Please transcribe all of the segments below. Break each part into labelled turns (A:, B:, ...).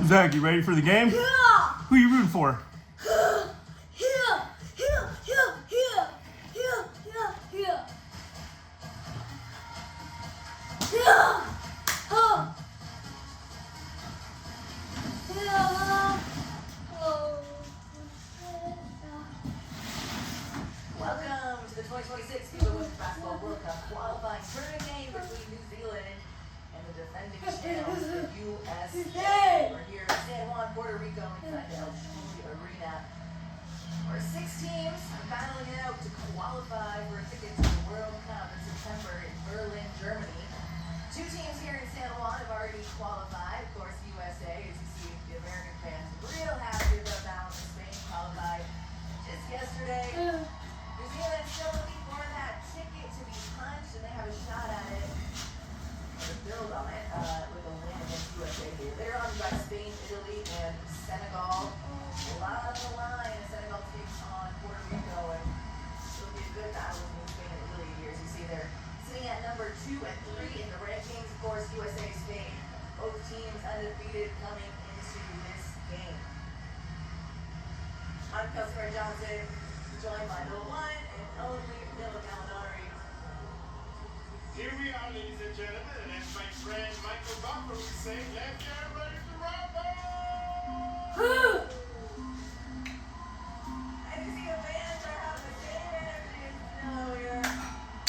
A: Zach, you ready for the game?
B: Yeah.
A: Who are you rooting for?
C: Welcome to the 2026 FIBA Women's Basketball World Cup qualifying tournament game between New Zealand and the defending champs, the USA. We're here in San Juan, Puerto Rico, inside the El Chile Arena, where 6 teams are battling it out to qualify for a ticket to the World Cup in September in Berlin, Germany. 2 teams here in San Juan have already qualified. Of course, USA, as you see, the American fans real happy about that one. Spain qualified just yesterday. New Zealand still looking for that ticket to be punched, and they have a shot at it, to build on it, with a win against USA here. Later on, we've got Spain, Italy, and Senegal. A lot on the line as Senegal takes on Puerto Rico, and it'll be a good battle between Spain and Italy here. As you see, they're sitting at number 2 and 3 in the rankings. Of course, USA, Spain, both teams undefeated coming into this game. I'm Customer Johnson, joined by the one and only Dylan Gallinari.
D: Here we are, ladies and gentlemen, and as my friend Michael Buffer would say, let's get ready to rumble!
C: And you see the fans are having the same energy as snow here.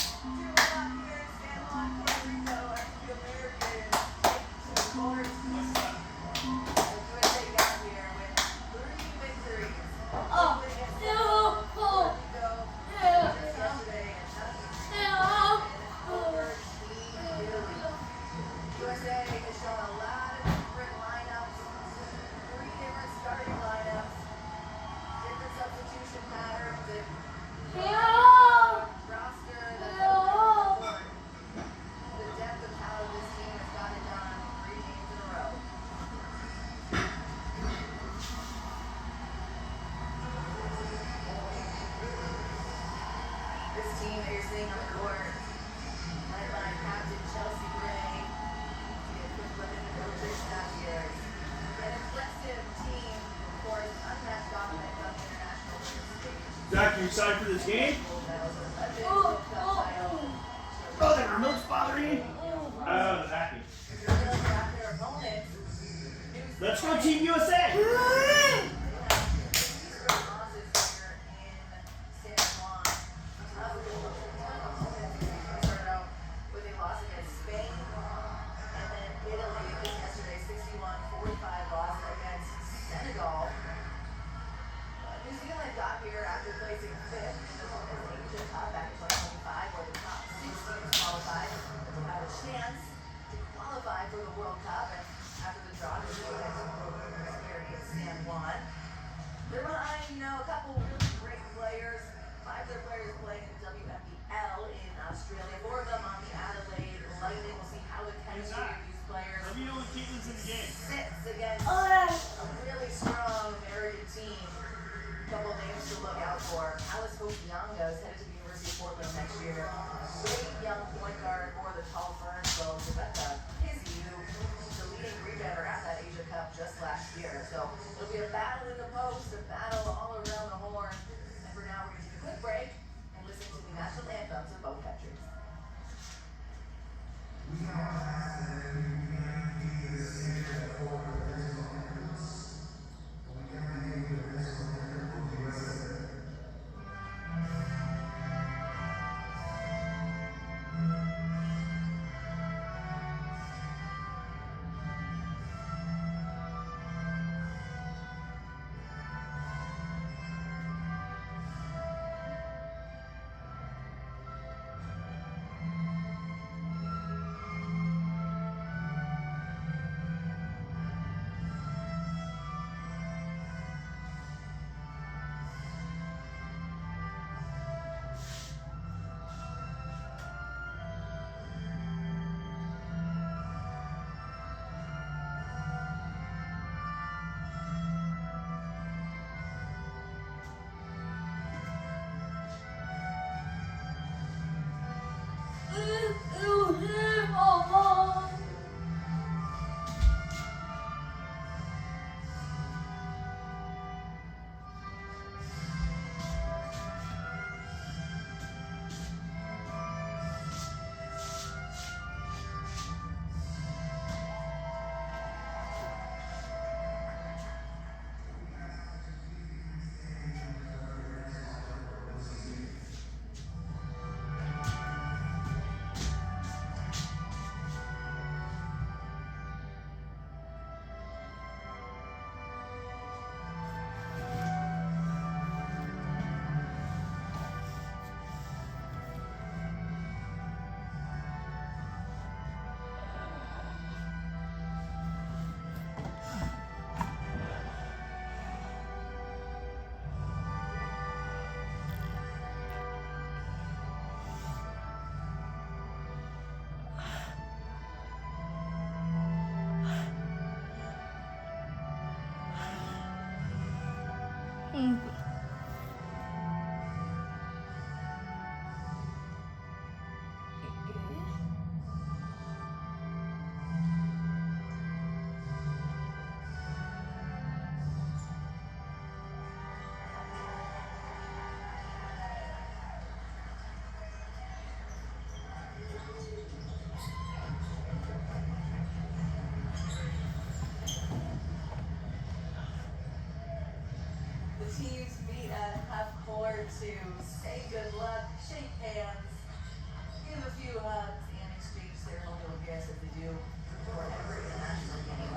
C: 2 o'clock here in San Juan, Puerto Rico, as the Americans take to court. The USA got here with 3 victories. One against Puerto Rico just yesterday, and nothing over Team Italy. USA has shown a lot of different lineups, 3 different starting lineups, different substitution patterns, and roster that's important. The depth of how this team has got it done 3 games in a row. This team that you're seeing on the court, led by Captain Chelsea Gray, to get a quick look at the coaching staff here. An impressive team, of course, unmatched dominance on the international stage.
A: Zach, you excited for this game?
C: Gold medals, 11 World Cup titles.
A: Oh, the remote's bothering you? Oh, Zachy.
C: If you're looking at their opponent,
A: Let's go Team USA!
C: New Zealand got here after placing 5th in the Women's Asia Cup back in 2025, where the top 6 teams qualified to have a chance to qualify for the World Cup. And after the draw, New Zealand had some programs here in San Juan. They're behind, a couple really great players. 5 of their players playing in the WNBL in Australia. 4 of them on the Adelaide Lightning. We'll see how the chemistry of these players
A: Let me know when Caitlin's in the game.
C: sits against a really strong American team. Couple names to look out for. Alice Hokianga is headed to the University of Portland next year. Great young point guard for the tall Ferns. So Rebecca Pizzi, who's the leading rebounder at that Asia Cup just last year. So it'll be a battle in the post, a battle all around the horn. And for now, we're going to take a quick break and listen to the national anthems of both countries. to say good luck, shake hands, give a few hugs, and exchange ceremonial gifts as they do for every national game.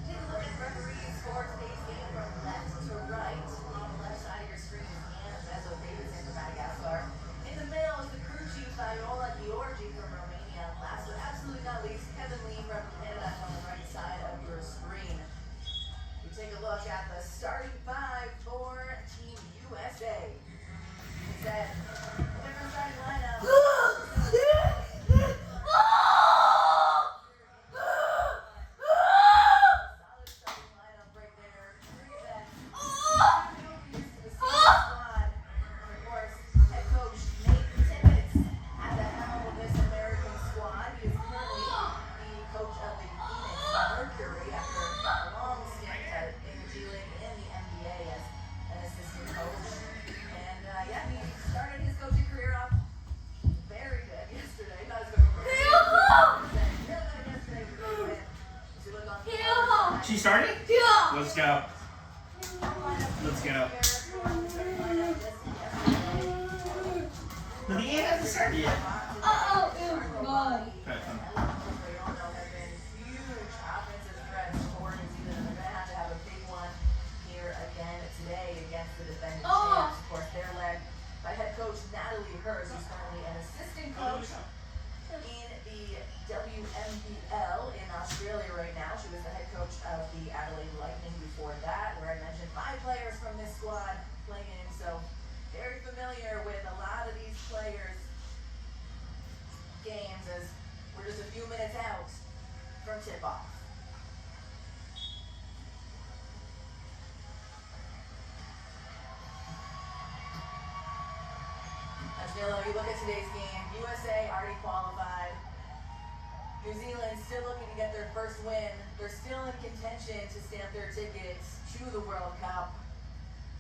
C: Take a look at referees for today's game from left to right. On the left side of your screen is Anna Bezzo Davidson from Madagascar. In the middle is the crew chief Viola Georgi from Romania. Last but absolutely not least, Kevin Lee from Canada on the right side of your screen. We take a look at the starting five for Team USA. Instead, different starting lineup.
A: She started? Yeah. Let's go. Let's go. No, the game hasn't started yet.
C: WMBL in Australia right now. She was the head coach of the Adelaide Lightning before that, where I mentioned 5 players from this squad playing in, so very familiar with a lot of these players' games as we're just a few minutes out from tip-off. As you look at today's game, USA already qualified. New Zealand still looking to get their first win. They're still in contention to stamp their tickets to the World Cup.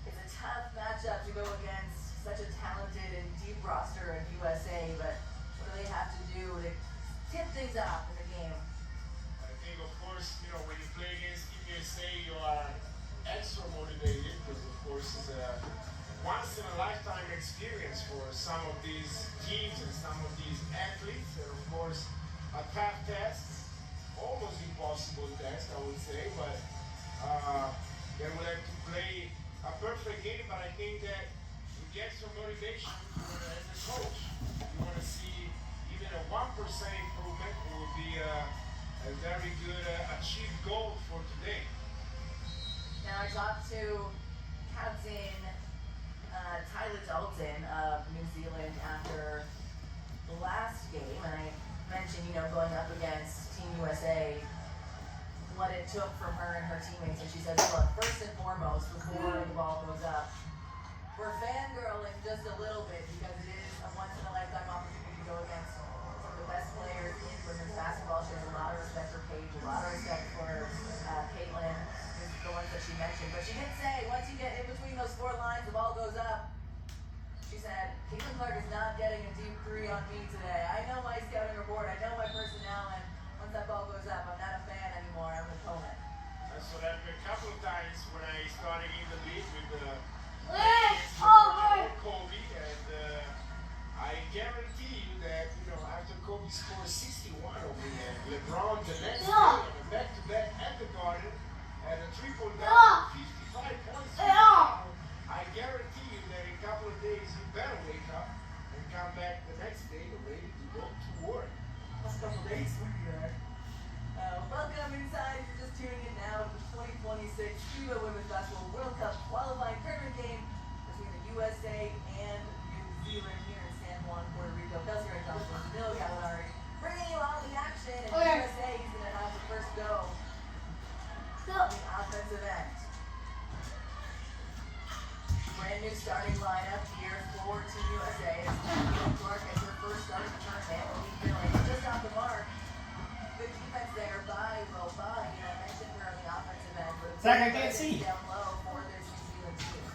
C: It's a tough matchup to go against such a talented and deep roster of USA, but what do they have to do to tip things off in the game?
D: I think, of course, when you play against Team USA, you are extra motivated because, of course, it's a once-in-a-lifetime experience for some of these teams and some of these athletes, and, of course, a tough test, almost impossible test, I would say, but they would have to play a perfect game, but I think that you get some motivation as a coach. You want to see even a 1% improvement, it will be a very good achieved goal for today.
C: Now I talked to Captain Tyler Dalton of New Zealand after the last game, and I mentioned, going up against Team USA, what it took from her and her teammates, and she says, look, first and foremost, before the ball goes up, we're fangirling just a little bit because it is a once-in-a-lifetime opportunity to go against some of the best players in women's basketball. She has a lot of respect for Paige, a lot of respect for Caitlin, the ones that she mentioned. But she did say, once you get in between those 4 lines, the ball goes up. She said, Caitlin Clark is not getting a deep 3 on me today. I know my scouting report, I know my personnel, and once that ball goes up, I'm not a fan anymore, I'm an opponent.
D: So that a couple of times when I started in the league with the Kobe, and I guarantee you that, after Kobe scored 61 over me, and LeBron the next day on a back-to-back at the Garden, and a triple down 55 points. I guarantee you that in a couple of days you better wake up and come back the next day ready to go to work.
C: Last couple of days we'll be there. Welcome inside. If you're just tuning in now to the 2026 FIBA Women's Basketball World Cup qualifying tournament game between the USA and New Zealand here in San Juan, Puerto Rico. Kelsey Ray Johnson, Camilo Gallinari, bringing you all the action, and USA is going to have the first go on the offensive end. Brand new starting lineup here for Team USA. Caitlin Clark as her first start of the tournament. Just off the mark. Good defense there by Robani. I mentioned her on the offensive end.
A: Zach, I can't see.
C: Down low for this New Zealand team.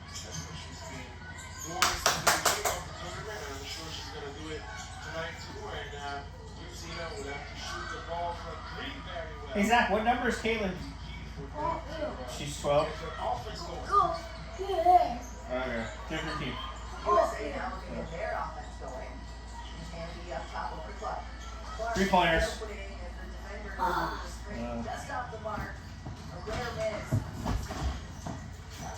D: That's what she's been doing since the beginning of the tournament, and I'm sure she's going to do it tonight too. And New Zealand will have to shoot the ball from 3 very well.
A: Hey, Zach, what number is Caitlin? She's 12.
D: Offense goal.
C: And
A: Okay. Take your team.
C: USA now looking at their offense going. Handy up top over Clark.
A: 3 pointers.
C: Opening as the defender goes over the screen. Just off the mark. A rare miss.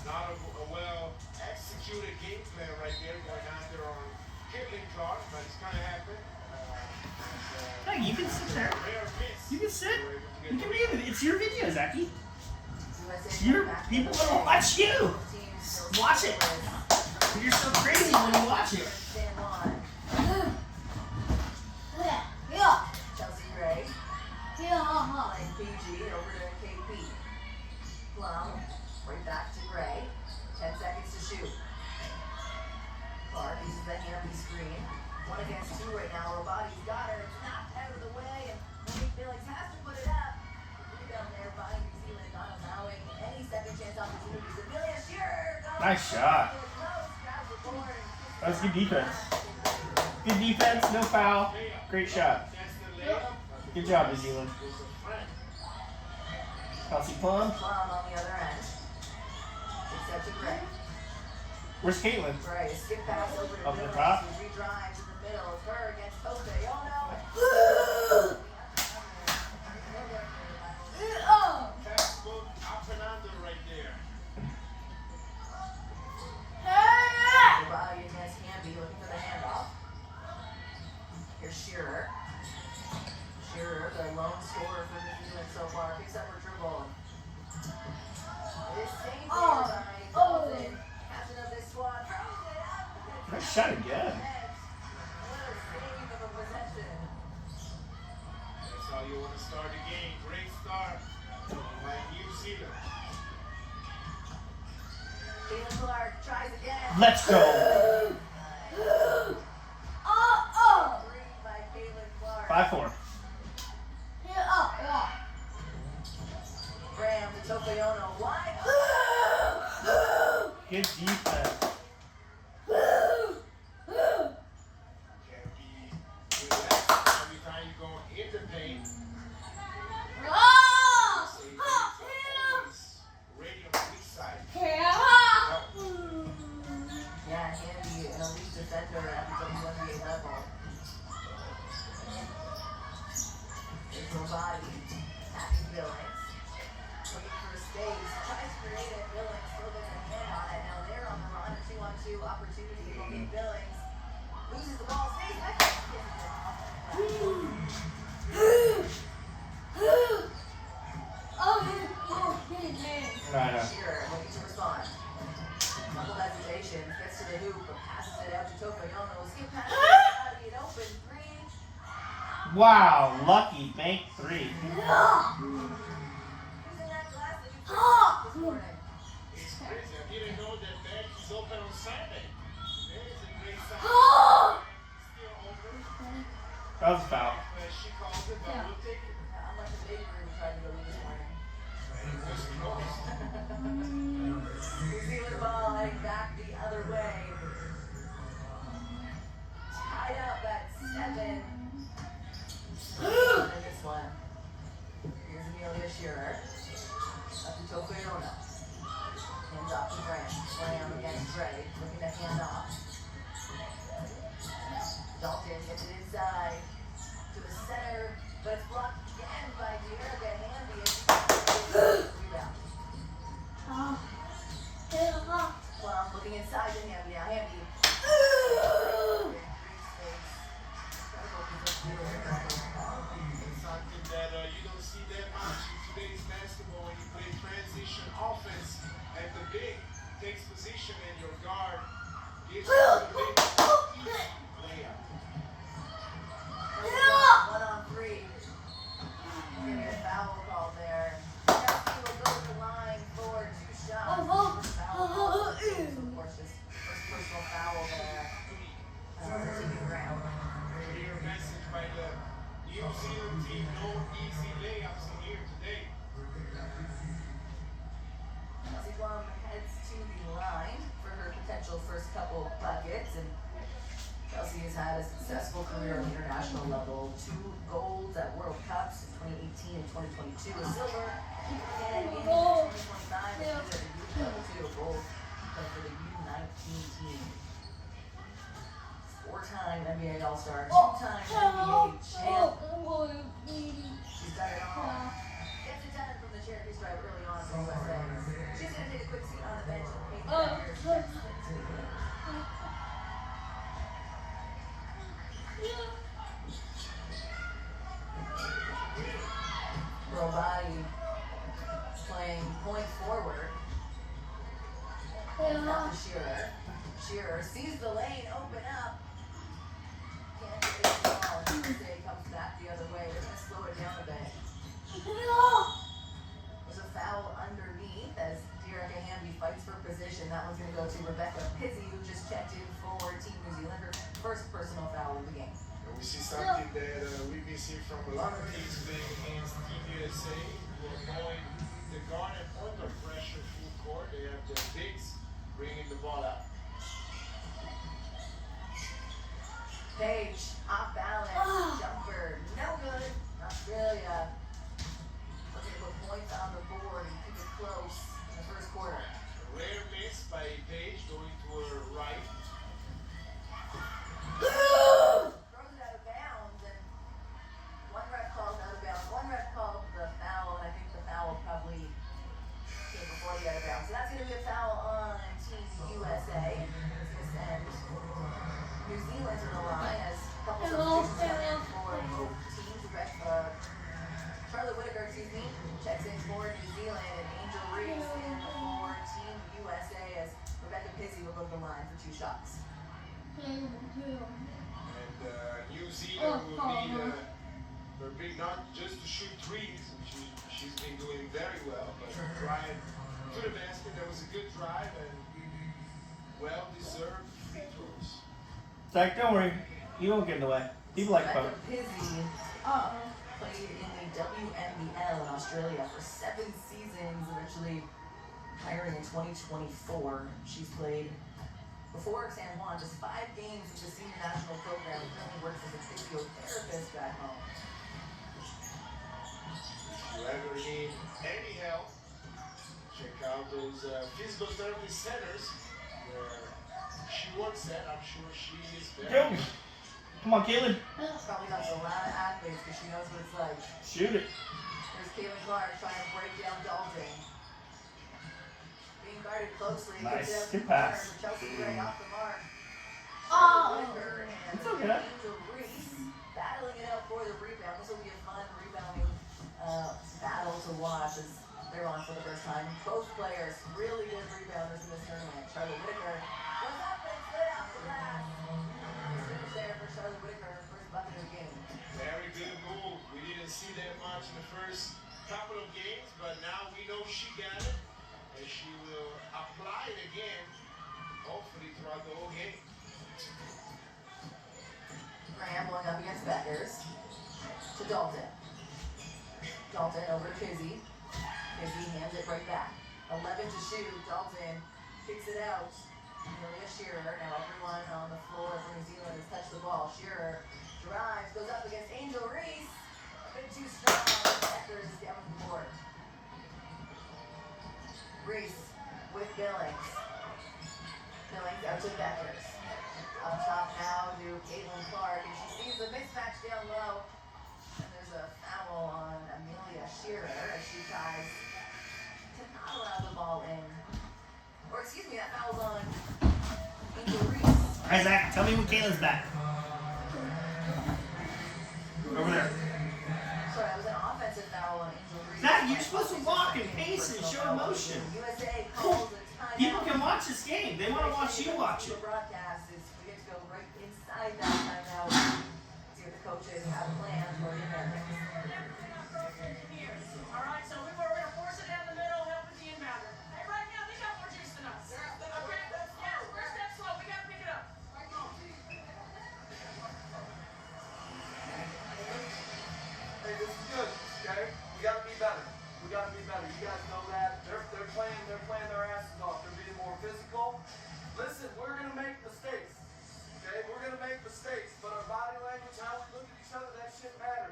D: Not a well-executed game plan right there going on there on Caitlin Clark, but it's going to happen.
A: Hey, you can sit there.
D: Rare miss.
A: You can sit. You can read it. It's your video, Zachy.
C: USA
A: Your
C: back
A: people
C: in the
A: will
C: game.
A: watch you.
C: Team still
A: Watch it. You're so crazy when you watch it.
C: San Juan. Chelsea Gray. Playing PG over to KP. Plum. Right back to Gray. 10 seconds to shoot. Clark uses the handy screen. 1 against 2 right now. Roboti's got her. It's knocked out of the way. And Monique Billings has to put it up. Rebound there by New Zealand, not allowing any second chance opportunities. Amelia Shearer.
A: Nice shot.
C: Grabs the board.
A: That was good defense. Good defense, no foul. Great shot.
D: That's the layup.
A: Good job, New Zealand.
D: It was a friend.
A: Kelsey Plum.
C: Plum on the other end. Except to Gray.
A: Where's Caitlin?
C: Gray, a skip pass over to
A: Up the
C: Billings.
A: top.
C: He redrives in the middle. It's her against Tope. Oh no!
D: Textbook up and under right there.
C: Body against Hamby, looking for the handoff. Here's Shearer. Shearer, the lone scorer for New Zealand so far, picks up her dribble. It is saved by Golden. Captain of this squad throws it up.
A: Nice shot again.
C: What a save of a possession.
D: That's how you want to start the game. Great start by New Zealand.
C: Caitlin Clark tries again.
A: Let's go.
C: Three by Caitlin Clark.
A: 5-4.
C: Graham to Topayono. Wide
A: Good defense.
D: Can be relaxed every time you go in the paint. Always ready on the weak side.
C: Yeah, Handy, an elite defender at the WNBA level. There's Robati, attacking Billings. Waiting for a space, tries to create it. Billings still gets a hand on it. Now they're on the run, a 2-on-2 opportunity. Looking Billings loses the ball, stays back, gets it off.
A: Right.
C: Shearer looking to respond. Couple hesitation, gets to the hoop, but passes it out to Topayono. Skip pass, Body it open, 3.
A: Wow, lucky bank 3.
C: Who's in that glass that you this morning?
D: It's crazy. I didn't know that bank is open on Sunday. That is a great sign. Still open.
A: That was a foul.
D: She calls it, but we'll take it.
C: I'm like the bakery we tried to go this morning.
D: Just close.
C: New Zealand ball heading back the other way. Tied up at 7. In this one. Here's Amelia Shearer. Up to Topayono. Hands off to Graham. Graham against Gray. Looking to hand off. Dalton gets it inside. To the center. But it's blocked again by Dearica Handy. Rebound. Plum looking inside to Hamby. Now Hamby.
D: It's something that you don't see that much in today's basketball when you play transition offense at the big, takes position and your guard gives you the big layup.
C: 1-on-3. Give me a foul call there. Chelsea will go to the line for 2 shots. Foul call. Of course, just first personal foul there. Taking ground.
D: Clear message by the New Zealand team. No easy layups in here today.
C: Chelsea Plum heads to the line for her potential first couple buckets, and Chelsea has had a successful career on the international level. 2 golds at World Cups in 2018 and 2022, a silver, and in 2025, she's at the youth level too, a gold for the youth team. 4-time NBA All-Star, 2-time NBA champ. She's done it all. Gets it done from the Cherokee stripe early on for USA. She's going to take a quick seat on the bench and paint the Packers next to the little body playing point forward. And out to Shearer. Shearer sees the lane open up. Can't get it at all. And USA comes back the other way. They're going to slow it down a bit. There's a foul underneath as Dearica Hamby fights for position. That one's going to go to Rebecca Pizzi, who just checked in for Team New Zealand, her first personal foul of the game.
D: And we see something that we've been seeing from a lot of teams playing against Team USA, who are going the guard and under pressure full court. They have the bigs bringing the ball up.
C: Page, off balance, jumper, no good. Australia looking to put points on the board and keep it close in the first quarter.
D: Rare miss by Paige going to her right.
C: Throws it out of bounds, and one ref calls out of bounds. One ref called the foul, and I think the foul probably came before the out of bounds. So that's going to be a foul on Team USA. It's going to send New Zealand to the line as a couple substitutions for both teams. Charlotte Whitaker, checks in for New Zealand, and Angel Reese in for Team USA as Rebecca Pizzi will go to the line for 2 shots.
D: And New Zealand will need her big, not just to shoot threes, which she's been doing very well, but drive to the basket. That was a good drive and well-deserved free throws.
A: Zach, don't worry. You won't get in the way. People like fun.
C: Rebecca Pizzi played in the WNBL in Australia for 7 seasons, eventually hiring in 2024. She's played before San Juan just 5 games with the senior national program and currently works as a physiotherapist back home.
D: If you ever need any help, check out those physical therapy centers where she works at. I'm sure she is very.
A: Come on, Caitlin.
C: Probably got a lot of athletes because she knows what it's like.
A: Shoot it.
C: There's Caitlin Clark trying to break down Dalton. Being guarded closely.
A: Nice.
C: Gets
A: Good
C: out
A: pass.
C: for Chelsea Gray off the mark. Whitaker and
A: It's okay.
C: Angel Reese battling it out for the rebound. This will be a fun rebounding battle to watch as they're on for the first time. Both players really good rebounders in this tournament. Charlotte Whitaker was up and slid out the glass. Finish there for Charlotte Whitaker, her first bucket of the game.
D: Very good move. We didn't see that much in the first couple of games, but now we know she got it, and she will apply it again, hopefully throughout the whole game.
C: Graham going up against Beckers to Dalton. Dalton over to Pizzi. Pizzi hands it right back. 11 to shoot. Dalton kicks it out. Amelia Shearer. Now everyone on the floor for New Zealand has touched the ball. Shearer drives, goes up against Angel Reese. A bit too strong. Beckers is down the board. Reese with Billings. Billings out to Beckers. Up top now to Caitlin Clark, and she sees the mismatch down low. And there's a foul on Amelia Shearer as she tries to not allow the ball in. Or excuse me, that foul's on Angel Reese.
A: All right, Zach, tell me when Caitlin's back. Over there.
C: Sorry, that was an offensive foul on Angel Reese.
A: Zach, you're supposed to walk and pace and show emotion.
C: USA calls a timeout.
A: People can watch this game. They want to watch you watch it.
C: The broadcast is we get to go right inside that timeout. See what the coaches have planned for the Americans.
B: All right, so we're going to force it down the middle, help with the inbounder. Hey, right now, they got more juice than us. Okay? Yeah, we're step slow. We got to pick it up.
E: Hey, this is good, okay? We gotta be better. We gotta be better. You guys know that. They're playing their asses off. They're being more physical. Listen, we're gonna make mistakes. Okay? We're gonna make mistakes, but our body language, how we look at each other, that shit matters.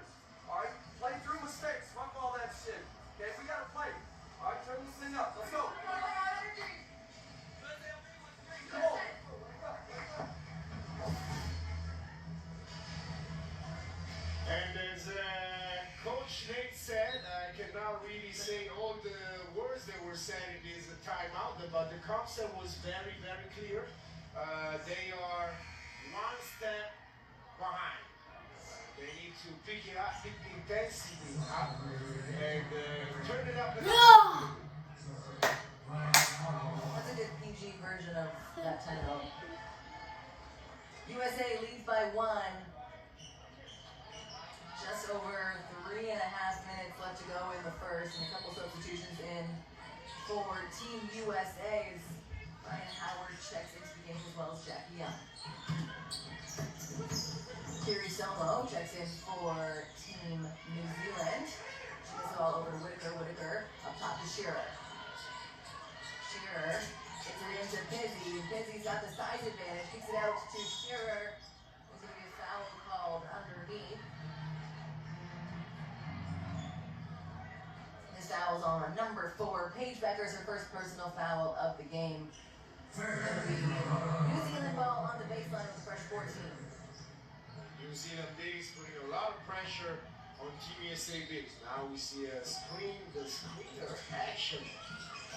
D: we say all the words that were said in this timeout, but the concept was very, very clear. They are one step behind. They need to pick it up, pick the intensity up, and turn it up.
C: That's a good PG version of that title. USA leads by 1. Just over 3.5 minutes left to go in the first, and a couple substitutions in for Team USA as Ryan Howard checks into the game as well as Jackie Young. Kiri Somo checks in for Team New Zealand. She gets it all over to Whitaker. Whitaker up top to Shearer. Shearer gets it into Pizzi. Pizzi's got the size advantage. Kicks it out to Shearer. There's going to be a foul called underneath. This foul's on number 4. Paige Becker's her first personal foul of the game. It's going to be New Zealand ball on the baseline of the fresh 14.
D: New Zealand bigs putting a lot of pressure on Team USA bigs. Now we see a screen, the screener action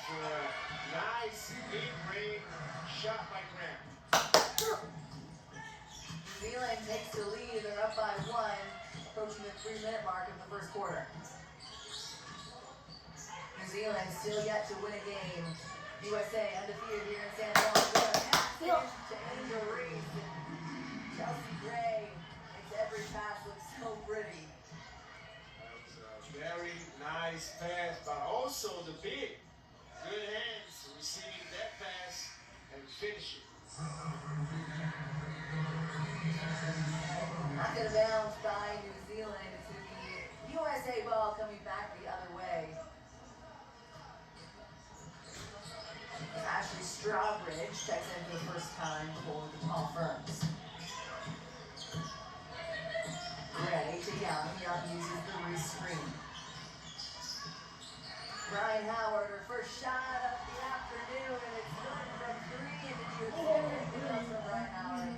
D: for a nice mid-range shot by Graham.
C: New Zealand takes the lead. They're up by 1, approaching the 3-minute mark of the first quarter. New Zealand still yet to win a game. USA undefeated here in San Juan. To Angel Reese and Chelsea Gray. Every pass looks so pretty.
D: That was a very nice pass, but also the big, good hands receiving that pass and finishing.
C: Not going to bounce by New Zealand. It's going to be USA ball coming back the other way. Ashley Strawbridge checks in for the first time for the Tall Ferns. Ready to Young. Young uses the re-screen. Ryan Howard, her first shot of the afternoon, and it's good from 3 into the comes from Ryan Howard.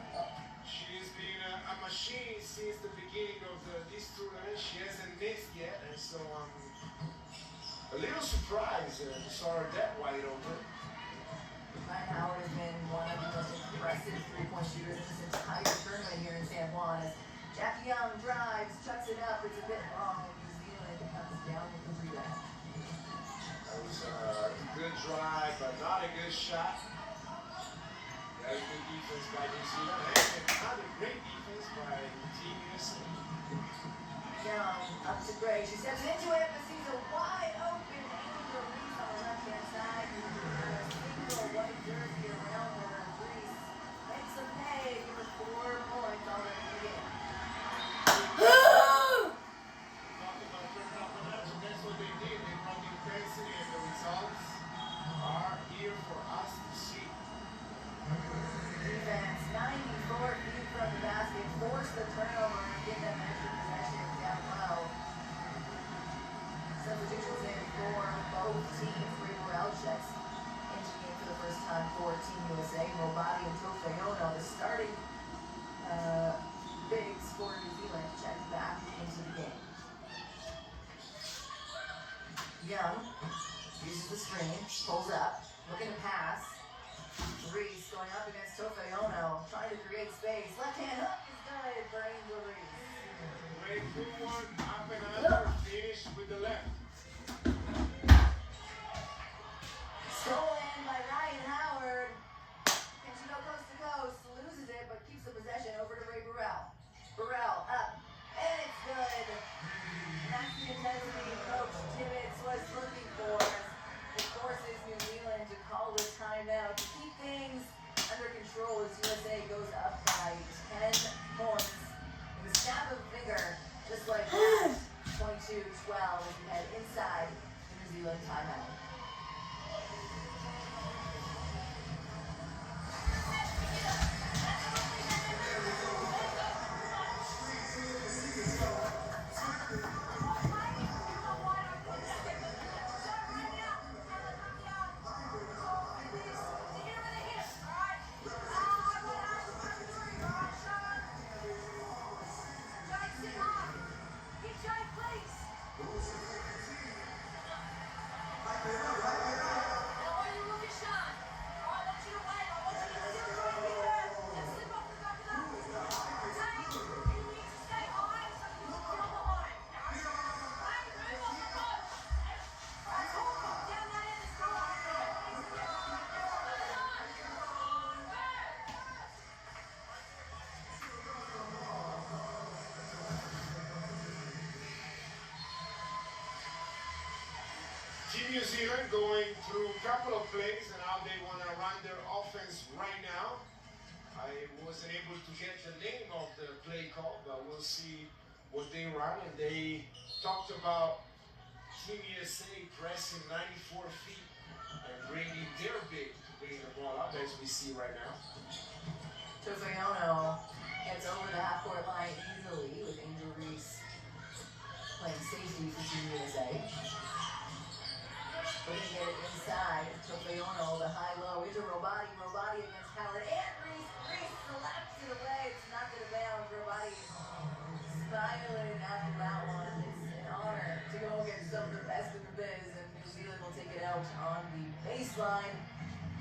D: She's been a machine since the beginning of this tournament. She hasn't missed yet, and so I'm a little surprised to saw her that wide open.
C: Ryan Howard has been one of the most impressive three-point shooters in this entire tournament here in San Juan. Jackie Young drives, chucks it up, it's a bit long, and New Zealand comes down with the rebound.
D: That was a good drive, but not a good shot. Very good defense by New Zealand, and another great defense by Team USA.
C: Young up to Gray, she steps into it, but sees a wide open Angel Reese on the left-hand side. A single white jersey around her. Reese makes a pay, give her 4 points already in the game.
D: Talking about turning up the notch, and that's what they did. They brought the intensity, and the results are here for us to see.
C: Defense, 94 feet from the basket, force the turnover and get them extra possession down low. Substitutions in for both teams. Ray Burrell checks into the game for the first time for Team USA. Robati and Trofeono, the starting bigs for New Zealand, check back into the game. Young uses the screen, pulls up, looking to pass. Reese going up against Trofeono, trying to create space. Left hand hook is good for Angel Reese.
D: Great footwork, up and under, finish with the left.
C: Stolen by Ryan Howard. Can she go coast to coast? Loses it, but keeps the possession over to Ray Burrell. Burrell up, and it's good. That's the intensity Coach Tibbetts was looking for. It forces New Zealand to call this timeout to keep things under control as USA goes up by 10 points. It was snap of a finger, just like that. 22-12 as we head into
D: Team New Zealand going through a couple of plays and how they want to run their offense right now. I wasn't able to get the name of the play call, but we'll see what they run. And they talked about Team USA pressing 94 feet and bringing their big to bring the ball up, as we see right now.
C: Tofayono gets over the half-court line easily with Angel Reese playing safety for Team USA. Putting it inside, Tofayono, the high-low into Robati against Howard, and Reese selects it away. It's knocked it bounds. Robati smiling after that one. It's an honor to go against some of the best in the biz, and New Zealand will take it out on the baseline.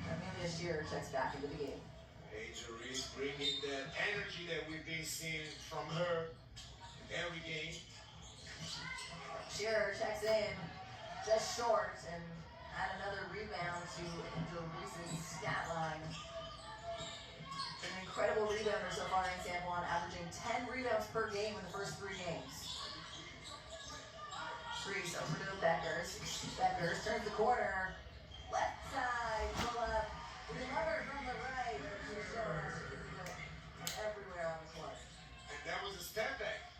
C: Amelia Shearer checks back into the game.
D: Angel Reese bringing that energy that we've been seeing from her every game.
C: Shearer checks in, just short, and add another rebound to Angel Reese's stat line. An incredible rebounder so far in San Juan, averaging 10 rebounds per game in the first 3 games. Reese over to Beckers. Beckers turns the corner. Left side, pull up. We love her from the right. She's showing us she can do it everywhere on the court.
D: And that was a step back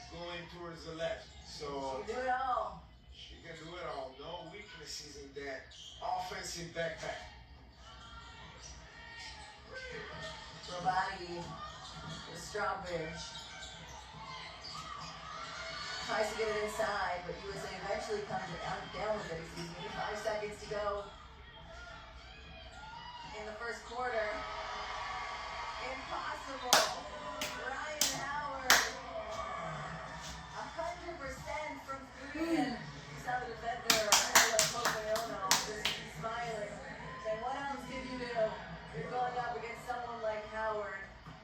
D: going towards the left. So
C: She can do it all.
D: she can do it all. No weaknesses in that offensive backpack.
C: Robati with Strawbridge. Tries to get it inside, but USA eventually comes down with it. 5 seconds to go in the first quarter. Impossible. Ryan Howard. 100% from 3. And you saw the defender, Tofayono, just smiling. Saying, what else can you do? You're going up against someone like Howard.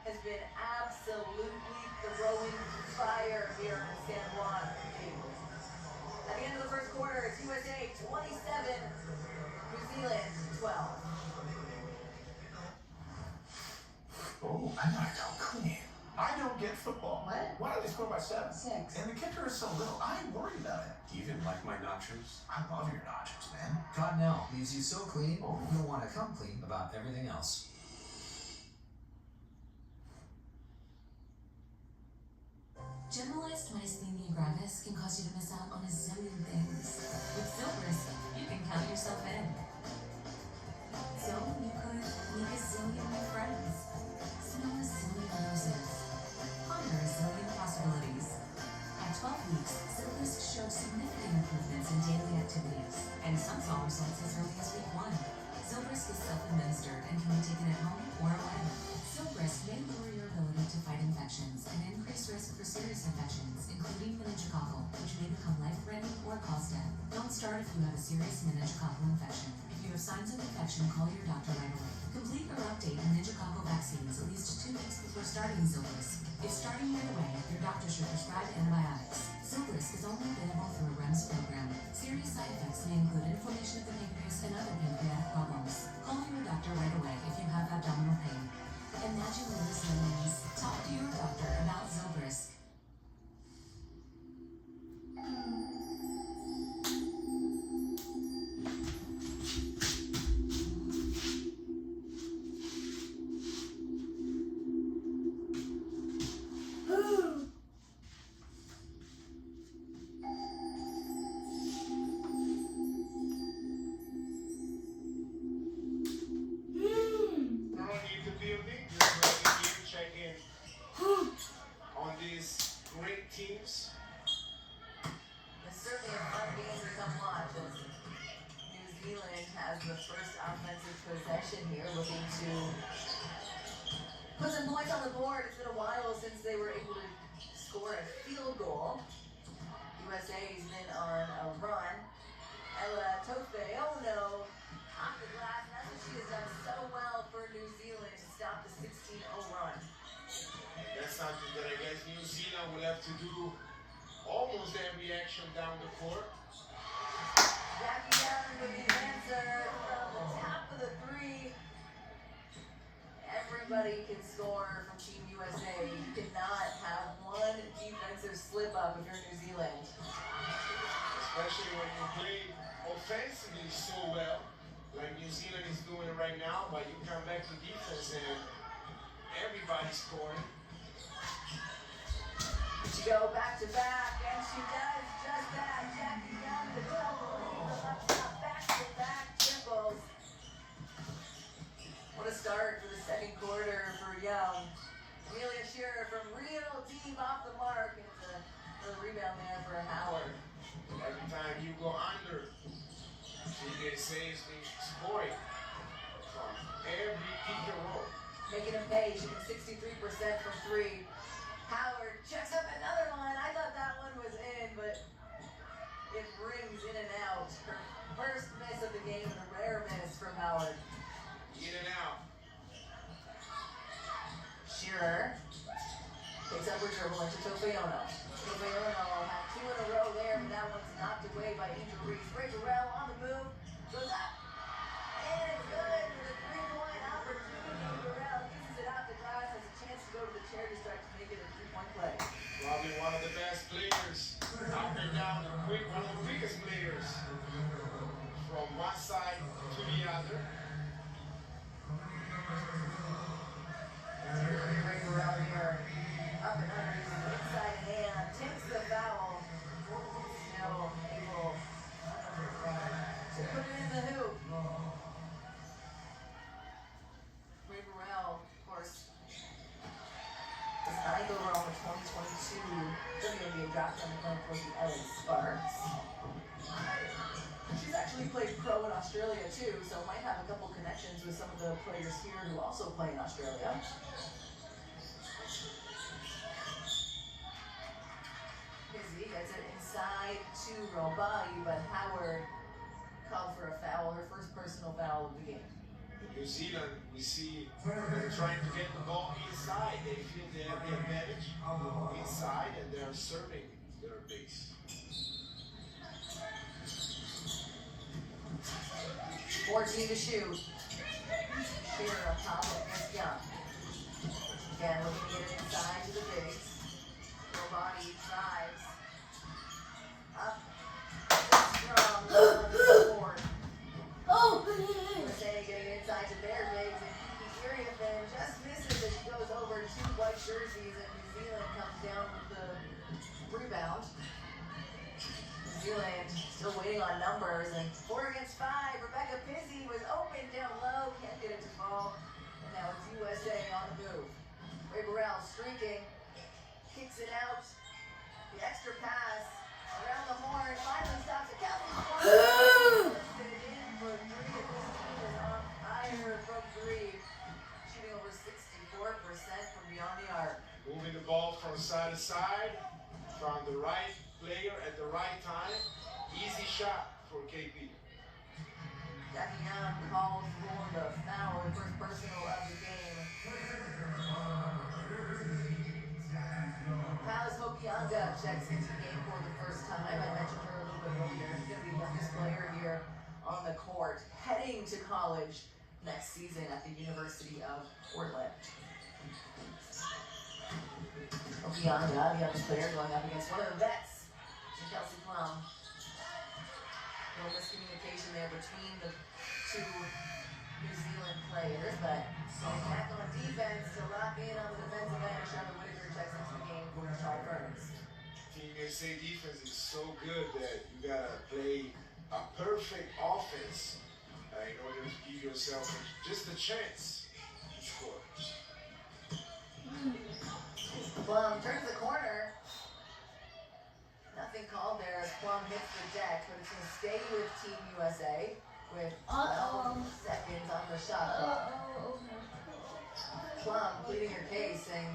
C: Has been absolutely throwing fire here in San Juan. At the end of the first quarter, it's USA 27, New Zealand 12.
F: Oh, I gotta go clean. I don't get football.
C: What?
F: Why do they score by 7?
C: 6.
F: And the kicker is so little. I worry about it.
A: Do you even like my nachos?
F: I love your nachos, man.
G: Cottonelle leaves you so clean, you'll want to come clean about everything else.
H: Generalized myasthenia gravis can cause you to miss out on a zillion things. With Zilbrist, you can count yourself in. So you could make a zillion new friends. Smell a zillion roses. Ponder a zillion possibilities. At 12 weeks, Zilbrist showed significant improvements in daily activities, and some saw results as early as week 1. Zilbrist is self-administered and can be taken at home or away. Zilbrist may lower your ability to fight infections and increase risk for serious infections, including meningococcal, which may become life-threatening or cause death. Don't start if you have a serious meningococcal infection. If you have signs of infection, call your doctor right away. Complete or update meningococcal vaccines at least 2 weeks before starting Zilbrist. If starting right away, your doctor should prescribe antibiotics. Zilbrist is only available through a REMS program. Serious side effects may include inflammation of the pancreas and other pancreatic problems. Call your doctor right away if you have abdominal pain. Imagine the resilience. Talk to your doctor about Zilbrist.
D: On these great teams.
C: It's certainly a fun game to come watch as New Zealand has the first offensive possession here, looking to put some points on the board. It's been a while since they were able to score a field goal. USA's been on a run. Ella Tofayono off the glass, and that's what she has done so well for New Zealand to stop the 16-0 run.
D: That's something that I guess New Zealand will have to do almost every action down the court.
C: Zachadv with the answer from the top of the 3. Everybody can score from Team USA. You cannot have one defensive slip up if you're New Zealand.
D: especially when you play offensively so well, like New Zealand is doing right now, but you come back to defense and everybody's scoring.
C: She go back to back, and she does just that. Jackie Young, the double lead up top, back-to-back triples. What a start for the second quarter for Young. Amelia Shearer from real deep off the mark, and the rebound there for Howard.
D: Every time you go under, she gets saves me scoring from every pick and roll.
C: Making him pay, shooting 63% from three. Howard checks up another one. I thought that one was in, but it rings in and out. Her first miss of the game and a rare miss from Howard.
D: In and out.
C: Shearer picks up her dribble into Tofiano. Tofiano had two in a row there, but that one's knocked away by Angel Reese. Ray Burrell on the move, goes up, and it's good for the three-point opportunity. Burrell kisses it out the glass, has a chance to go to the charity stripe to make it a three-point play.
D: Probably one of the best players up and down the quick, one of the quickest players from one side to the other.
C: Ray Burrell here, up and under, inside hand, takes the foul. Now able to put it in the hoop. Ray Burrell, of course, is 9th overall in the 2022 WNBA draft and playing for the LA Sparks. She's actually played pro in Australia too, so might have a couple connections with some of the players here who also play in Australia. Izzy gets it inside to Robati, but Howard called for a foul, her first personal foul of the game.
D: In New Zealand, we see they're trying to get the ball inside. They feel they have the advantage inside, and they're serving their base.
C: 14 to shoot. Shearer up top against Young. Again, looking to get it inside to the base. Robati drives. Up. Strong. On the board. USA getting it inside to their bigs, and Kiki Iriafen just misses as she goes over two white jerseys, and New Zealand comes down with the rebound. New Zealand still waiting on numbers, and 4 against 5. Rebecca Pizzi was open down low, can't get it to fall, and now it's USA on the move. Ray Burrell streaking, kicks it out, the extra pass around the horn, finally stops it. Kelsey it in for 3. This team is on fire from 3, shooting over 64% from beyond the arc.
D: Moving the ball from side to side, found the right player at the right time. Easy shot for KP.
C: Jackie Young called for the foul, the first personal of the game. Palace Hokianga checks into the game for the first time. I mentioned her a little bit earlier. She's going to be the youngest player here on the court, heading to college next season at the University of Portland. Hokianga, the youngest player, going up against one of the vets, Kelsey Plum. No miscommunication there between the two New Zealand players, but back on defense to lock in on the defensive end. Charlotte Whitaker checks into the game for Charlotte Burns.
D: Team USA defense is so good that you gotta play a perfect offense in order to give yourself just a chance to score.
C: Plum turns the corner. Nothing called there as Plum hits the deck, but it's going to stay with Team USA with 12 seconds on the shot clock. Plum pleading her case, saying,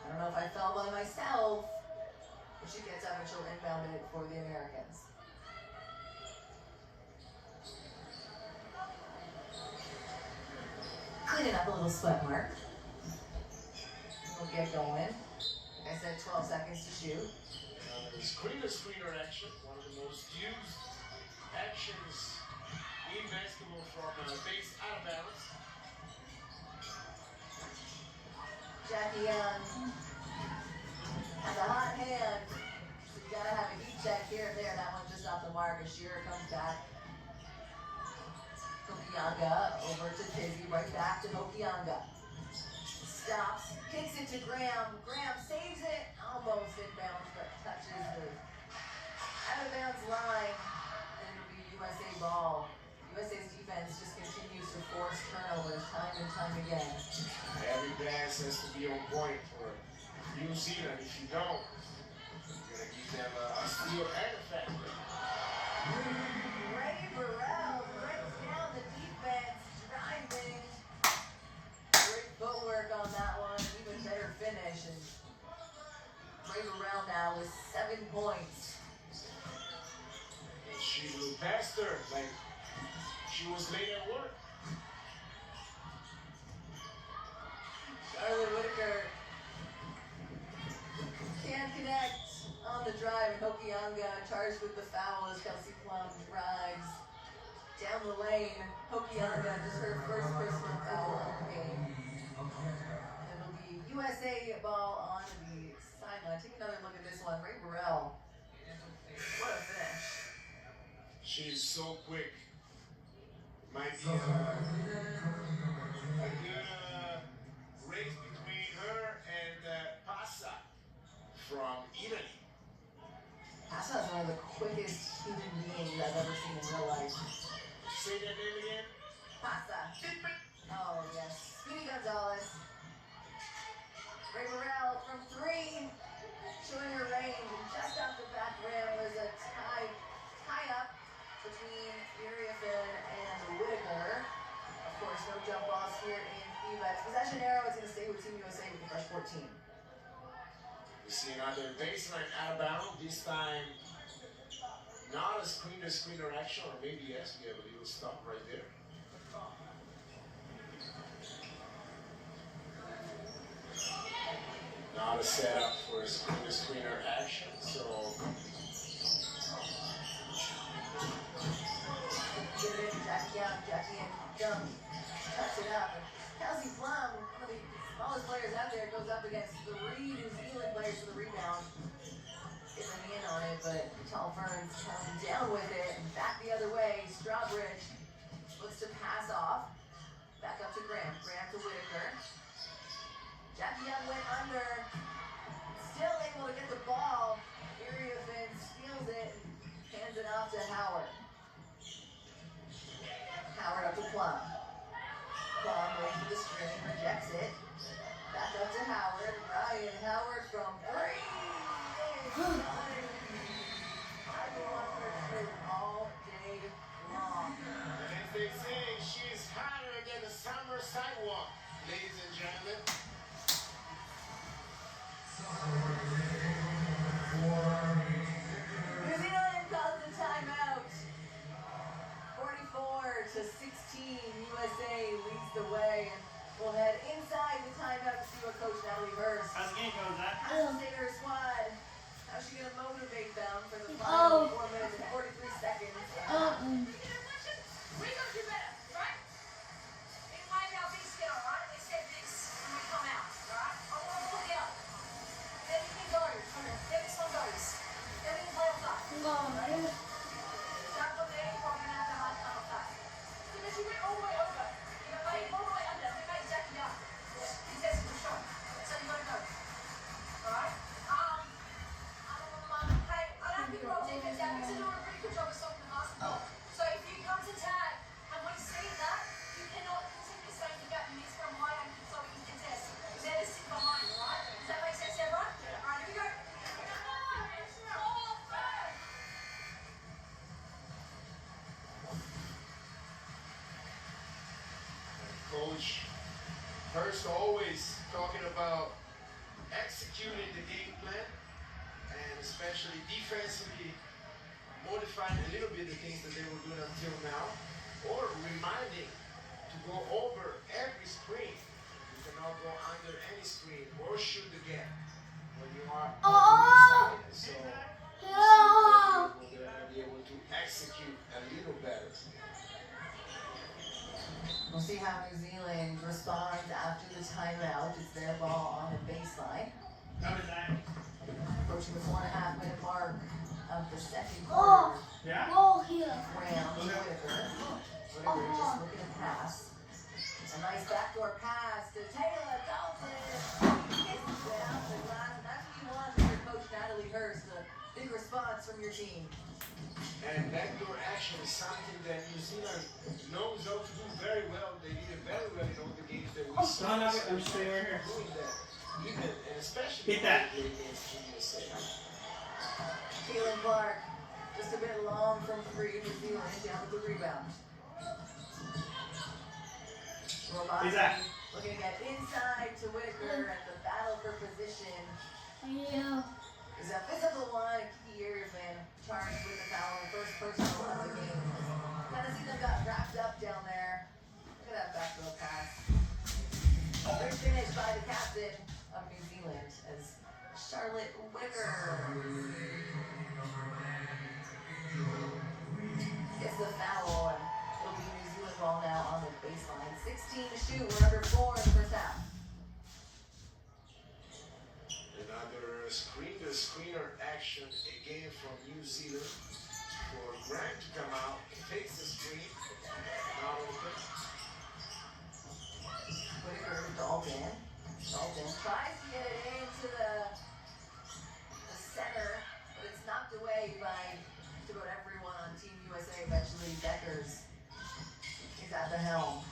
C: I don't know if I fell by myself, but she gets up and she'll inbound it for the Americans. Cleaning up a little sweat mark. We'll get going. Like I said, 12 seconds to shoot.
D: Screener action, one of the most used actions in basketball from base out of bounds.
C: Jackie Young has a hot hand, so you gotta have a heat check here and Hokianga over to Tizzy, right back to Hokianga. Stops, kicks it to Graham. Graham saves it, almost inbounds, but touches the out of bounds line, and it'll be USA ball. USA's defense just continues to force turnovers time and time again.
D: Every pass has to be on point for New Zealand. If you don't, you're going to give them a steal and a factor.
C: Ray Burrell breaks down the defense, driving. Great footwork on that one, even better finish. And Ray Burrell now with 7 points.
D: And she blew past her like she was late at work.
C: Charlotte Whitaker can't connect on the drive, and Hokianga charged with the foul as Kelsey Plum drives down the lane. Hokianga just her first personal foul of the game. It'll be USA ball on the sideline. Take another look at this one. Ray Burrell. What a finish.
D: She's so quick. Might be a good race between her and Pasa from Italy.
C: Pasa is one of the quickest human beings I've ever seen in real life.
D: Say that name again.
C: Pasa. Oh, yes. Speedy Gonzalez. Ray Burrell from 3. Showing her range. And just off the back rim was a tie-up between Iriafin and Whitaker. Of course, no jump balls here in FIBA. Possession arrow is going to stay with Team USA with the fresh 14.
D: We see another baseline out of bounds. This time, not a screener action, or maybe yes, we have a little stop right there. Not a setup for a screener action, so.
C: Jackie and jump, touch it up. Kelsey Plum, one of the smallest players out there, goes up against 3 New Zealand players for the rebound. Getting in on it, but Tall Ferns coming down with it and back the other way. Strawbridge looks to pass off. Back up to Graham. Graham to Whitaker. Jackie Young went under. Still able to get the ball. Iriafin steals it and hands it off to Howard. Howard up to Plum. Plum goes to the screen, rejects it. Back up to Howard. Ryan Howard from 3. I go on for two all day long.
D: And as they say, she's hotter than the summer sidewalk, ladies and gentlemen.
C: New Zealand calls the timeout. 44-16, USA leads the way. And we'll head inside the timeout to see what Coach Natalie Hurst
A: How's the game going, Zach?
C: has to say to her squad. How's she going to motivate them for the final 4 minutes and 43 seconds?
B: We gotta do better, right? It might not be still, right? They said this when we come out, right? I want to look it up. Everything goes. Every song goes. Everything plays up. That's what they're talking about the hard time of that. Because you went all the way over. You made all the way under. You made Jackie down. He's desperate for shot. So you gotta go. Alright? Hey, I don't think we're all defense. Jackie's doing a pretty good job of stopping the basketball. So if you come to tag and we see that, you cannot continue staying the gap and miss from high and so we can contest. Because they're just sitting behind, alright? Does that make sense, everyone? Alright, here we go.
D: Coach Hurst always talking about executing the game plan, and especially defensively modifying a little bit the things that they were doing until now, or reminding to go over every screen. You cannot go under any screen or shoot the gap when you are on the side. So they're going to be able to execute a little better.
C: We'll see how New Zealand responds after the timeout. It's their ball on the baseline.
A: Cover, Zach.
C: Approaching the 4.5 minute mark of the second
B: Oh.
C: quarter
A: Yeah?
B: Go here.
C: round to Whitaker. Whitaker just looking to pass. A nice backdoor pass to Taylor Dalton. He kisses it out the glass, and that's what you want from your coach, Natalie Hurst. A big response from your team.
D: And backdoor action is something that New Zealand knows how to do very well. They did it very well in all the games that we saw.
A: No, I'm staying right here.
D: Doing that, even and especially
A: Hit that.
D: when they play against Team USA.
C: Keelan Clark, just a bit long from three. New Zealand down with the rebound.
A: Who's that?
C: Looking to get inside to Whitaker, and the battle for position
B: Yeah.
C: is a physical one. A key area fan charged with the foul, first personal of the game. Kind of see them got wrapped up down there. Look at that back row pass. Great finish by the captain of New Zealand as Charlotte Whitaker gets the foul, and it'll be New Zealand ball now on the baseline. 16 to shoot. We're under 4 in the first half.
D: Another screener action again from New Zealand for Grant to come out, takes the screen, not open.
C: Whitaker to Dalton. Dalton tries to get it into the center, but it's knocked away by just about everyone on Team USA. Eventually, Beckers is at the helm.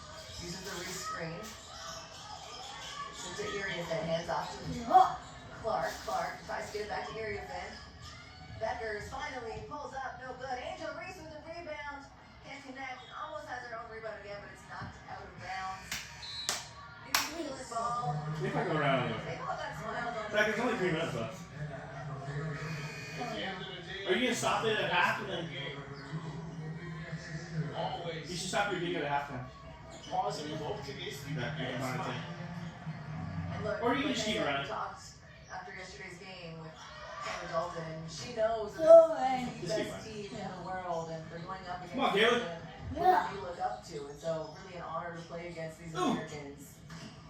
C: Uses the re-screen. It's to Iriafen, hands off to Clark. Clark tries to get it back to Iriafen. Beckers finally pulls up, no good. Angel Reese with the rebound. Can't connect. Almost has her own rebound again, but it's knocked out of bounds. New Zealand ball.
A: See if I go around anyway.
C: Take a look at smiles on
A: Zach, there's only 3 minutes left.
D: At the end of the day,
A: Are you gonna stop it at half and then
D: always
A: you should stop your video at halftime?
D: positive, optimistic,
A: Yeah,
D: and
A: fine,
D: smile.
C: And look,
A: Or you can
C: like
A: just
C: I
A: keep
C: said,
A: running.
C: we talked after yesterday's game with Taylor Dalton. She knows that
B: Go
C: this is
A: Just
C: the
A: keep
C: best team in the world, and they're going up against
A: Come on, Caleb.
C: them who we look up to. And so, really an honor to play against these
A: Ooh.
C: Americans.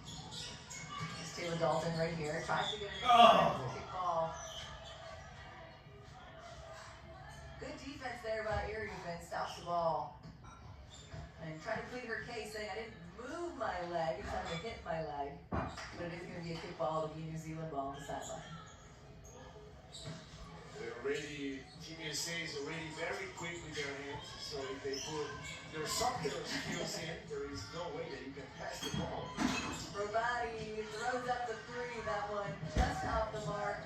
C: It's Taylor Dalton right here. Tries to get it
A: Oh.
C: kick ball. Good defense there by Iriafen. Stops the ball. And trying to plead her case, saying, I didn't move my leg, it's time to hit my leg. But it is going to be a kick ball, it'll be a New Zealand ball on the sideline.
D: Team USA is already very quick with their hands, so if they put their soccer skills in, there is no way that you can pass the ball.
C: Robati throws up the three, that one just off the mark.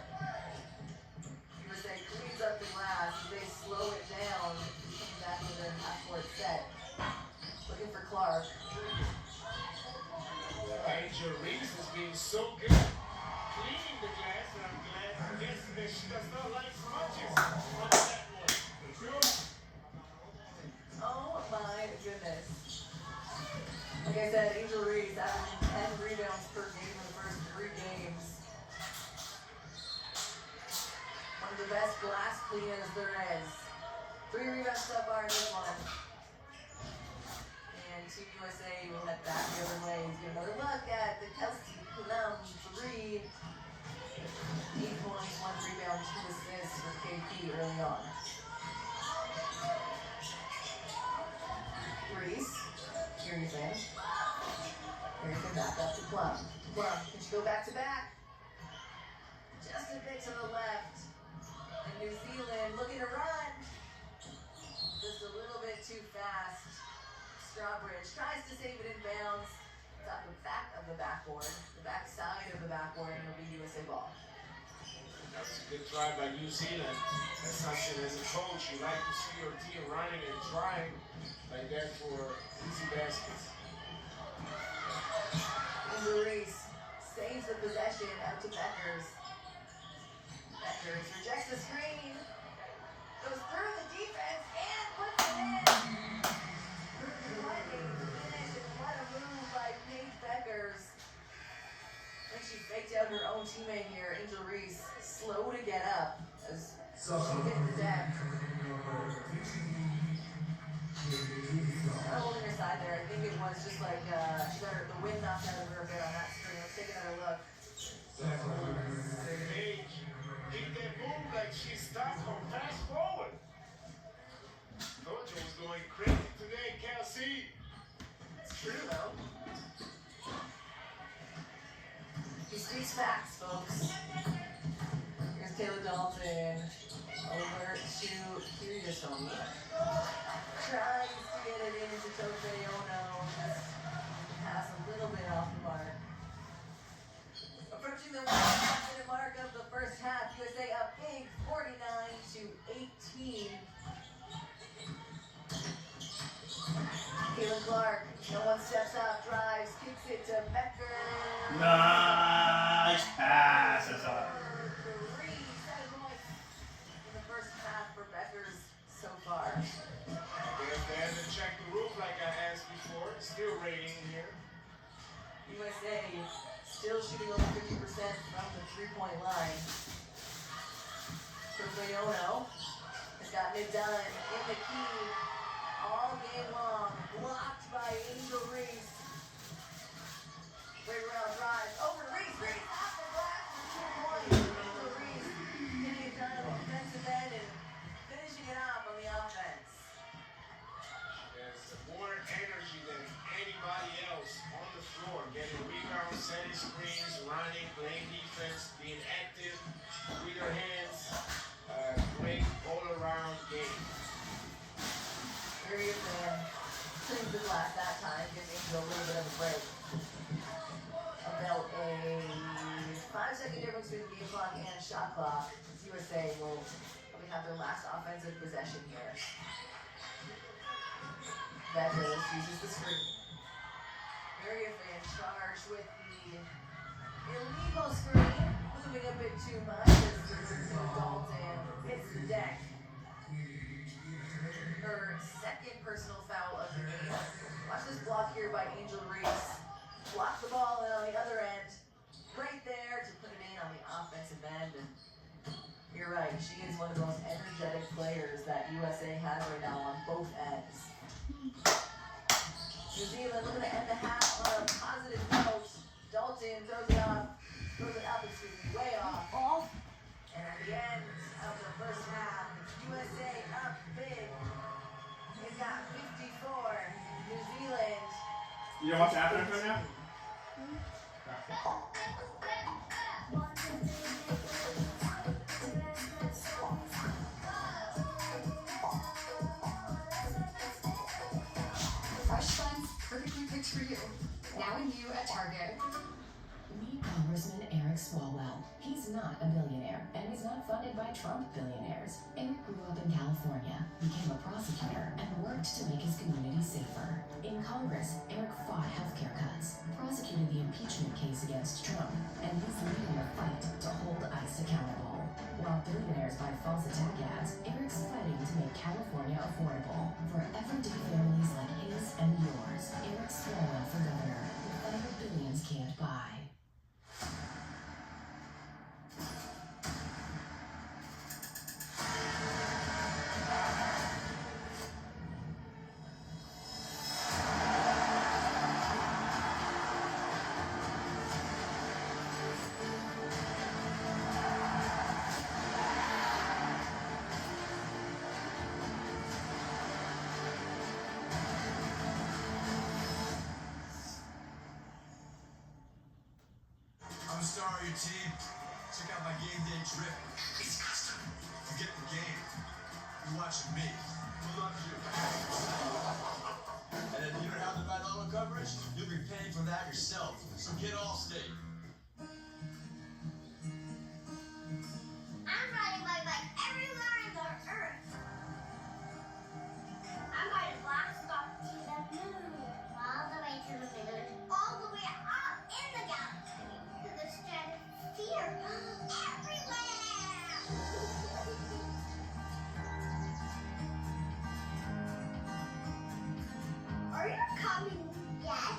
C: USA cleans up the glass as they slow it down. Coming back with their half-court set. Looking for Clark.
D: Angel Reese has been so good cleaning the glass, and I'm glad I guess that she does not like smudges on that one.
C: Oh my goodness. Like I said, Angel Reese averaging 10 rebounds per game in the first 3 games. One of the best glass cleaners there is. 3 rebounds so far in this one. And Team USA will head back the other way. Let's get another look at the Kelsey Plum 3. 8 points, 1 rebound, 2 assists for KP early on. Reese, Iriafen. Iriafen back up to Plum. Plum, can she go back to back? Just a bit to the left. And New Zealand looking to run. Just a little bit too fast. Strawbridge tries to save it in bounds. It's off the back of the backboard, the back side of the backboard, and it'll be USA ball.
D: That was a good try by New Zealand. That's something as a coach you like to see your team running and trying like that for easy baskets.
C: Angel Reese saves the possession out to Beckers. Beckers rejects the screen, goes through the defense, and puts it in. What a finish and what a move by Paige Beckers. When she faked out her own teammate here, Angel Reese, slow to get up as she hit the deck. Not holding her side there. I think it was just like she got the wind knocked out of her a bit on that screen. Let's take another look.
D: Paige in that move like she stopped her fast forward. Told you was going crazy today, Kelsey.
C: It's true though. He speaks facts, folks. Here's Taylor Dalton over to Kyrgyzstan. Tries to get it into Tope Ono. Just pass a little bit off the mark. Approaching the 1-minute mark of the first half, USA up big 49-18. Caitlin Clark, no one steps up, drives, kicks it to Becker.
A: Nice pass. That's all.
C: 3 points in the first half for Beckers so far.
D: They had to check the roof like I asked before. Still raining here.
C: USA still shooting over 50% from the three-point line. Leono has gotten it done in the key all game long. Blocked by Angel Reese. Way around drive. Over to Reese. Reese off the glass for 2 points. Angel Reese getting it done on the defensive end and finishing it off on the offense.
D: There's more energy than anybody else on the floor. Getting rebounds, setting screens, running, playing defense, being active with her hands. Great all-around game.
C: Very good man. Cleans the glass that time, giving Angel a little bit of a break. About a 5-second difference between the game clock and shot clock. USA will probably have their last offensive possession here. Beckers uses the screen. Very good man, charged with the illegal screen. Moving a bit too much as Dalton hits the deck. Her second personal foul of the game. Watch this block here by Angel Reese. Block the ball and on the other end. Right there to put it in on the offensive end. And you're right, she is one of the most energetic players that USA has right now on both ends. New Zealand looking to end the half on a positive note. Dalton throws it up, way off. And at the end of the first half, USA up big. They've got 54. New Zealand.
A: You don't watch after right now?
I: Fresh buns, perfectly picked for you. Now and you at Target.
J: Meet Congressman Eric Swalwell. He's not a billionaire, and he's not funded by Trump billionaires. Eric grew up in California, became a prosecutor, and worked to make his community safer. In Congress, Eric fought healthcare cuts, prosecuted the impeachment case against Trump, and he's leading the fight to hold ICE accountable. While billionaires buy false attack ads, Eric's fighting to make California affordable for everyday families like his and yours. Eric Swalwell for governor. The fight billions can't buy.
K: I'm sorry, team. Check out my game day drip. It's custom. Forget the game. You're watching me. Who loves you? And if you don't have the right auto coverage, you'll be paying for that yourself. So get Allstate.
B: I'm riding my bike everywhere on the earth. I'm going to Blackstock to the moon, all the way to the moon, all the way up in the galaxy, to the stratosphere, everywhere. Are you coming yet?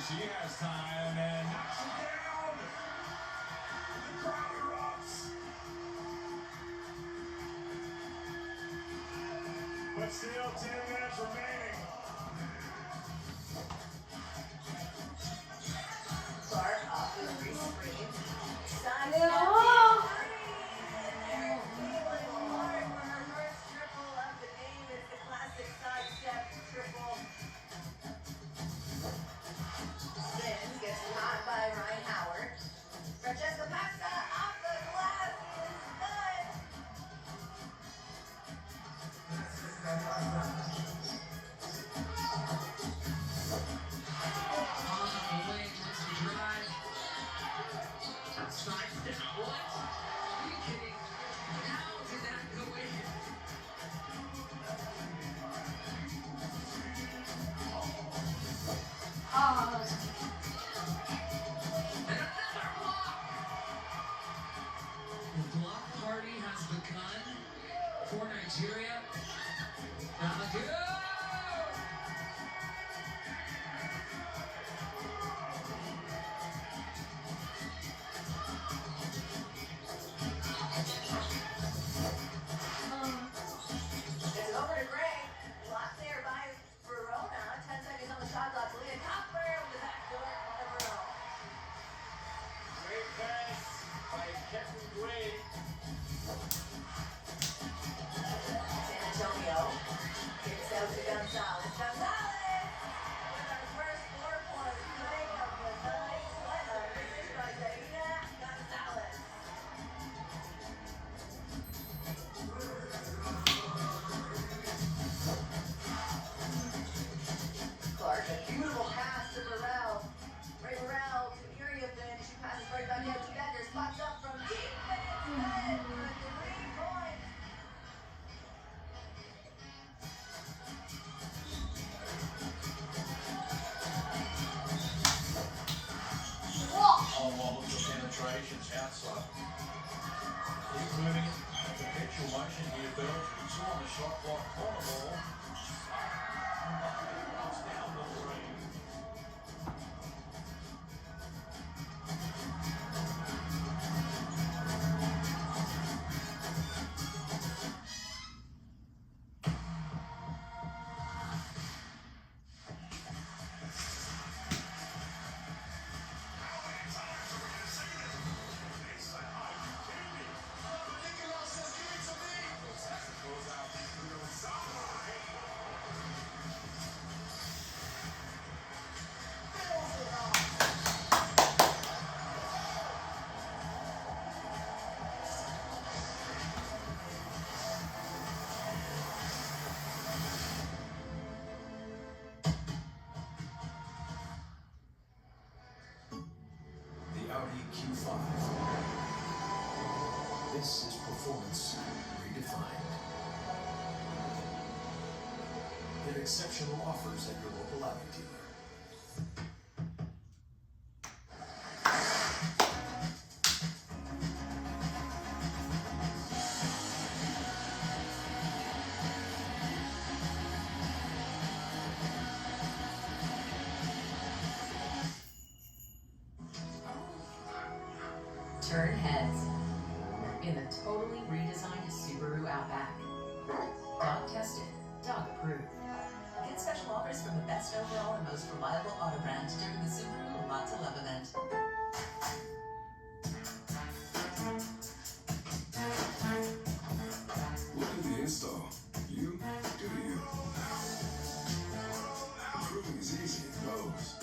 K: She has time and knocks it down. The crowd erupts. But still 10 minutes remaining.
C: Clark off to the free screen. Side
B: Yeah.
C: step in three. And there's Caitlin Clark for her first triple of the game. It's the classic side step triple. Spins, gets caught by Ryan Howard. Francesca Pasta off the glass is good.
L: The block party has begun for Nigeria. Now go!
C: It's over to Gray. Blocked there by Verona. 10 seconds on the shot clock. Leah Copper with the backdoor on Verona.
D: Great pass by Kevin Gray.
C: San Antonio kicks out to Gonzalez. Gonzalez with our first 4-point play of the night. What a finish by Zaida Gonzalez. Clark, a beautiful pass to Burrell. Ray Burrell to Iriafen. She passes right back out to Deckers. Pops up from deep and it's good for a 3-point.
F: Oh, look for penetrations outside. Keep moving it. Perpetual motion here, Belgium. Two on the shot clock. On the ball. It's down the three. The Audi Q5. This is performance redefined. Get exceptional offers at your local Audi dealer.
J: Turn heads in the totally redesigned Subaru Outback. Dog tested, dog approved. Get special offers from the best overall and most reliable auto brand during the Subaru Lot to Love event.
K: Look at the install. You do you. Improving is easy, it goes.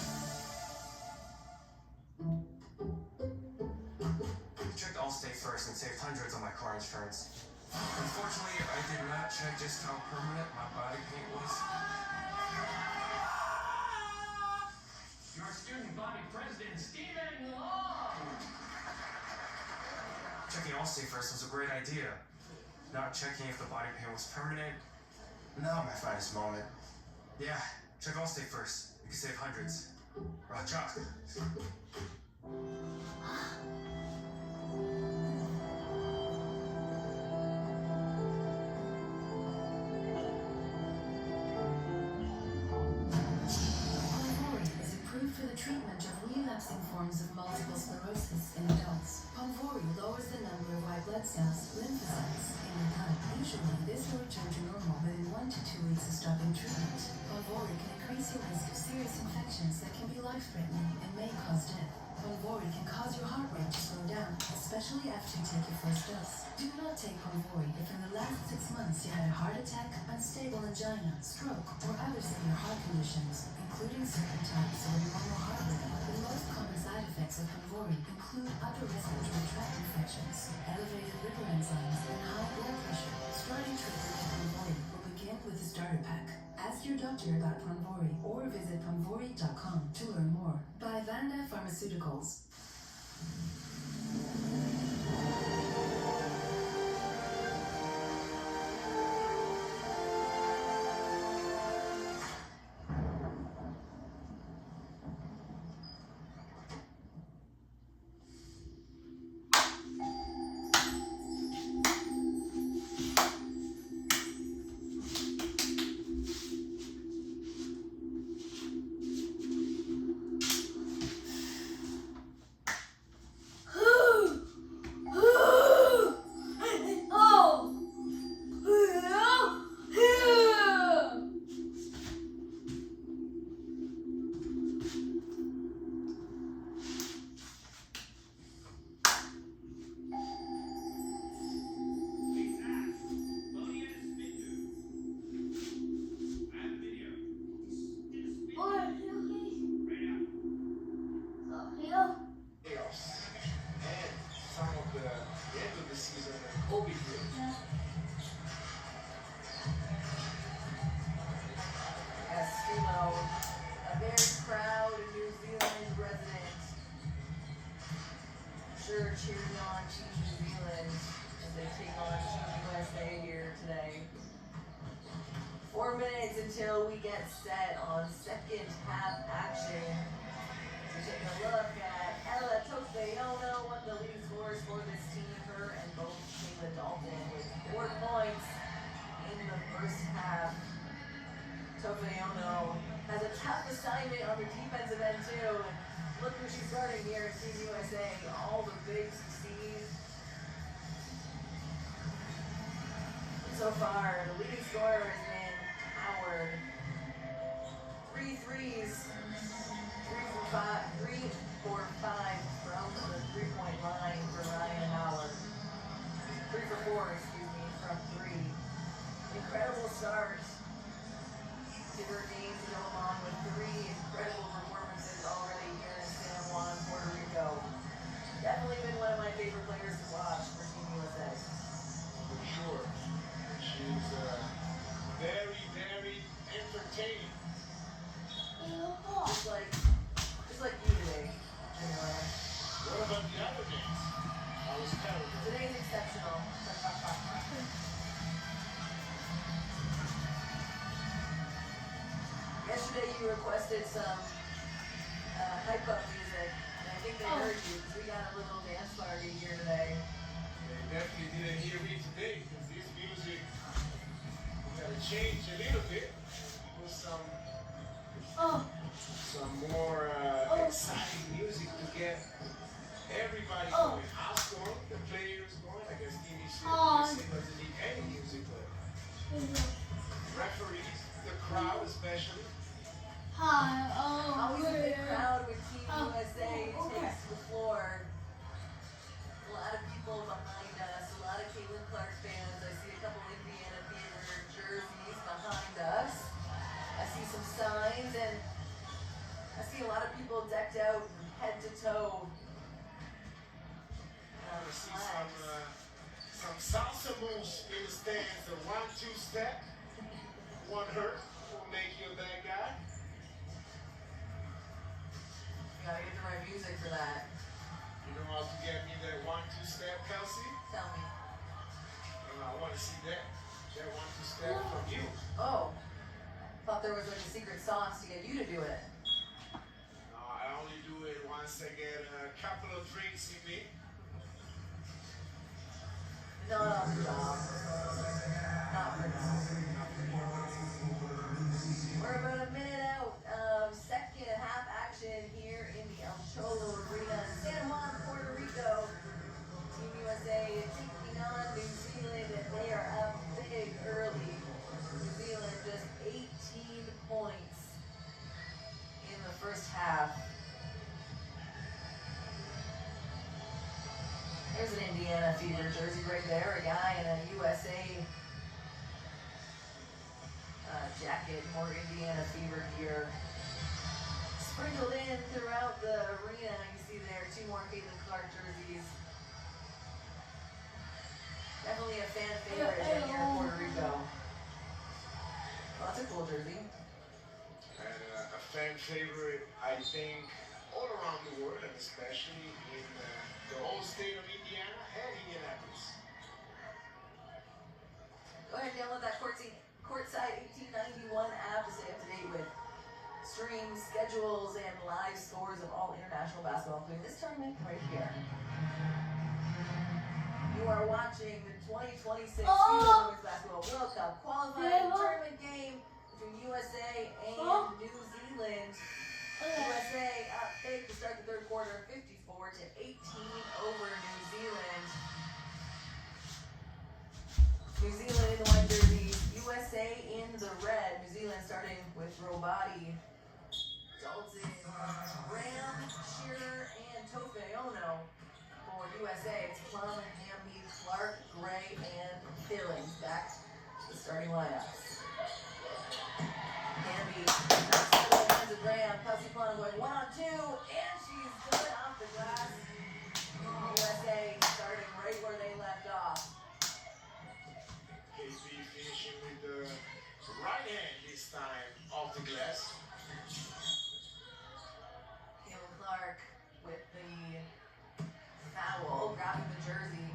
M: Checked Allstate first and saved hundreds on my car insurance. Unfortunately, I did not check just how permanent my body paint was.
L: Your student body president, Stephen Long!
M: Checking Allstate first was a great idea. Not checking if the body paint was permanent Not my finest moment. Yeah, check Allstate first. You can save hundreds. Chuck.
J: Ponvory is approved for the treatment of relapsing forms of multiple sclerosis in adults. Ponvory lowers the number of white blood cells, lymphocytes, in the blood. Usually, this will return to normal within 1 to 2 weeks of stopping treatment. Ponvory can increase your risk of serious infections that can be life-threatening and may cause death. Ponvory can cause your heart rate to slow down, especially after you take your first dose. Do not take Ponvory if in the last 6 months you had a heart attack, unstable angina, stroke, or other severe heart conditions, including certain types of abnormal heart rhythm. The most common side effects of Ponvory include upper respiratory tract infections, elevated liver enzymes, and high blood pressure. Starting treatment with Ponvory will begin with the starter pack. Ask your doctor about Ponvory or visit ponvory.com to learn more. By Vanda Pharmaceuticals. Cheering on Team New Zealand as they take on Team USA here today. 4 minutes until we get set on second half action. So take a look at Ella Tofayono, what the leading scorers for this team. Her and both Kayla Dalton with 4 points in the first half. Tofayono has a tough assignment on the defensive end too. Look who she's starting here at Team USA. All the big succeed. So far, the leading scorer has been Howard. 3 threes. 3 for 5 from the 3-point line for Ryan Howard. 3 for 4, from 3. Incredible start to her game to go along with 3 incredible performances already here in San Juan, Puerto Rico. Definitely been one of my favorite players to watch for Team USA.
D: For sure. She's very, very entertaining.
C: Just like you today, anyway.
D: What about the other games? I was terrible.
C: Today's exceptional. Yesterday you requested some hype up music, and I think they heard you because we got a little dance party here today.
D: They definitely didn't hear me today because this music, we gotta change a little bit. Put some more exciting music to get everybody going. Us going, the players going. I guess TV doesn't need any music, but referees, the crowd especially.
C: Always a big crowd with Team USA takes the floor. A lot of people behind us, a lot of Caitlin Clark fans. I see a couple Indiana Fever jerseys behind us. I see some signs and I see a lot of people decked out head to toe.
D: I see some salsa moves in the stands. The 1-2 step. One hurt will make you a bad guy.
C: You gotta get the right music for that.
D: You know how to get me that 1-2 step, Kelsey?
C: Tell me.
D: I want to see that. They want to step from you.
C: Oh. Thought there was like a secret sauce to get you to do it.
D: No, I only do it once I get a couple of drinks in me.
C: Not on the job. Not for now. We're about a minute out of second half action here in the El Cholo Arena in San Juan, Puerto Rico. Team USA taking on New Zealand, and they are up big early. New Zealand just 18 points in the first half. There's an Indiana Fever jersey right there, a guy in a USA jacket, more Indiana Fever gear. Sprinkled in throughout the arena, you see there 2 more Caitlin Clark jerseys. Definitely a fan favorite here in Puerto Rico. Well, that's a cool jersey.
D: And a fan favorite, I think, all around the world, and especially in the whole state of Indiana and Indianapolis.
C: Go ahead and download that Courtside 1891 app to stay up to date with streams, schedules, and live scores of all international basketball, including this tournament right here. You are watching the 2026 FIFA Women's Basketball World Cup qualifying tournament game between USA and New Zealand. USA up big to start the third quarter, 54-18 over New Zealand. New Zealand in the white jerseys, USA in the red. New Zealand starting with Robati, Dalton, Graham, Shearer, and Tofeono. For USA, it's Plum, Hamby, Clark, Gray, and Billings back to the starting lineups. Hamby knocks it to the hands of Graham. Kelsey Plum going 1-on-2, and she's good off the glass. USA starting right where they left off.
D: KP finishing with the right hand this time off the glass.
C: Caitlin Clark with the foul, grabbing the jersey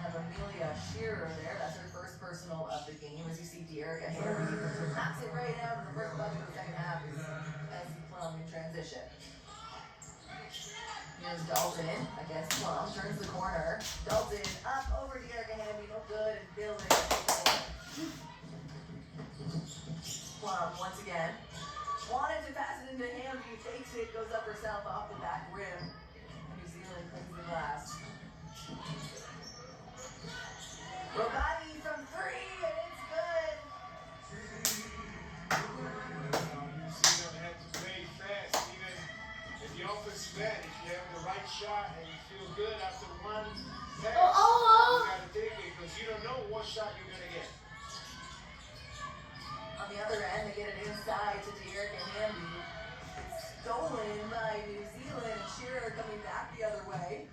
C: of Amelia Shearer there. That's her first personal of the game. As you see, De'Erica Hamby knocks it right out in the first bucket of the second half as Plum in transition. Here's Dalton against Plum, turns the corner. Dalton up over De'Erica Hamby, no good, and building. Plum once again wanted to pass it into Hamby, takes it, goes up herself off the back rim. New Zealand cleans the glass. Robati from 3, and it's good.
D: New Zealand had to play fast, even if the offensive end. If you have the right shot and you feel good after one pass, you got to take it because you don't know what shot you're going to get.
C: On the other end, they get it inside to De'Erica Hamby. Stolen by New Zealand. Shearer coming back the other way.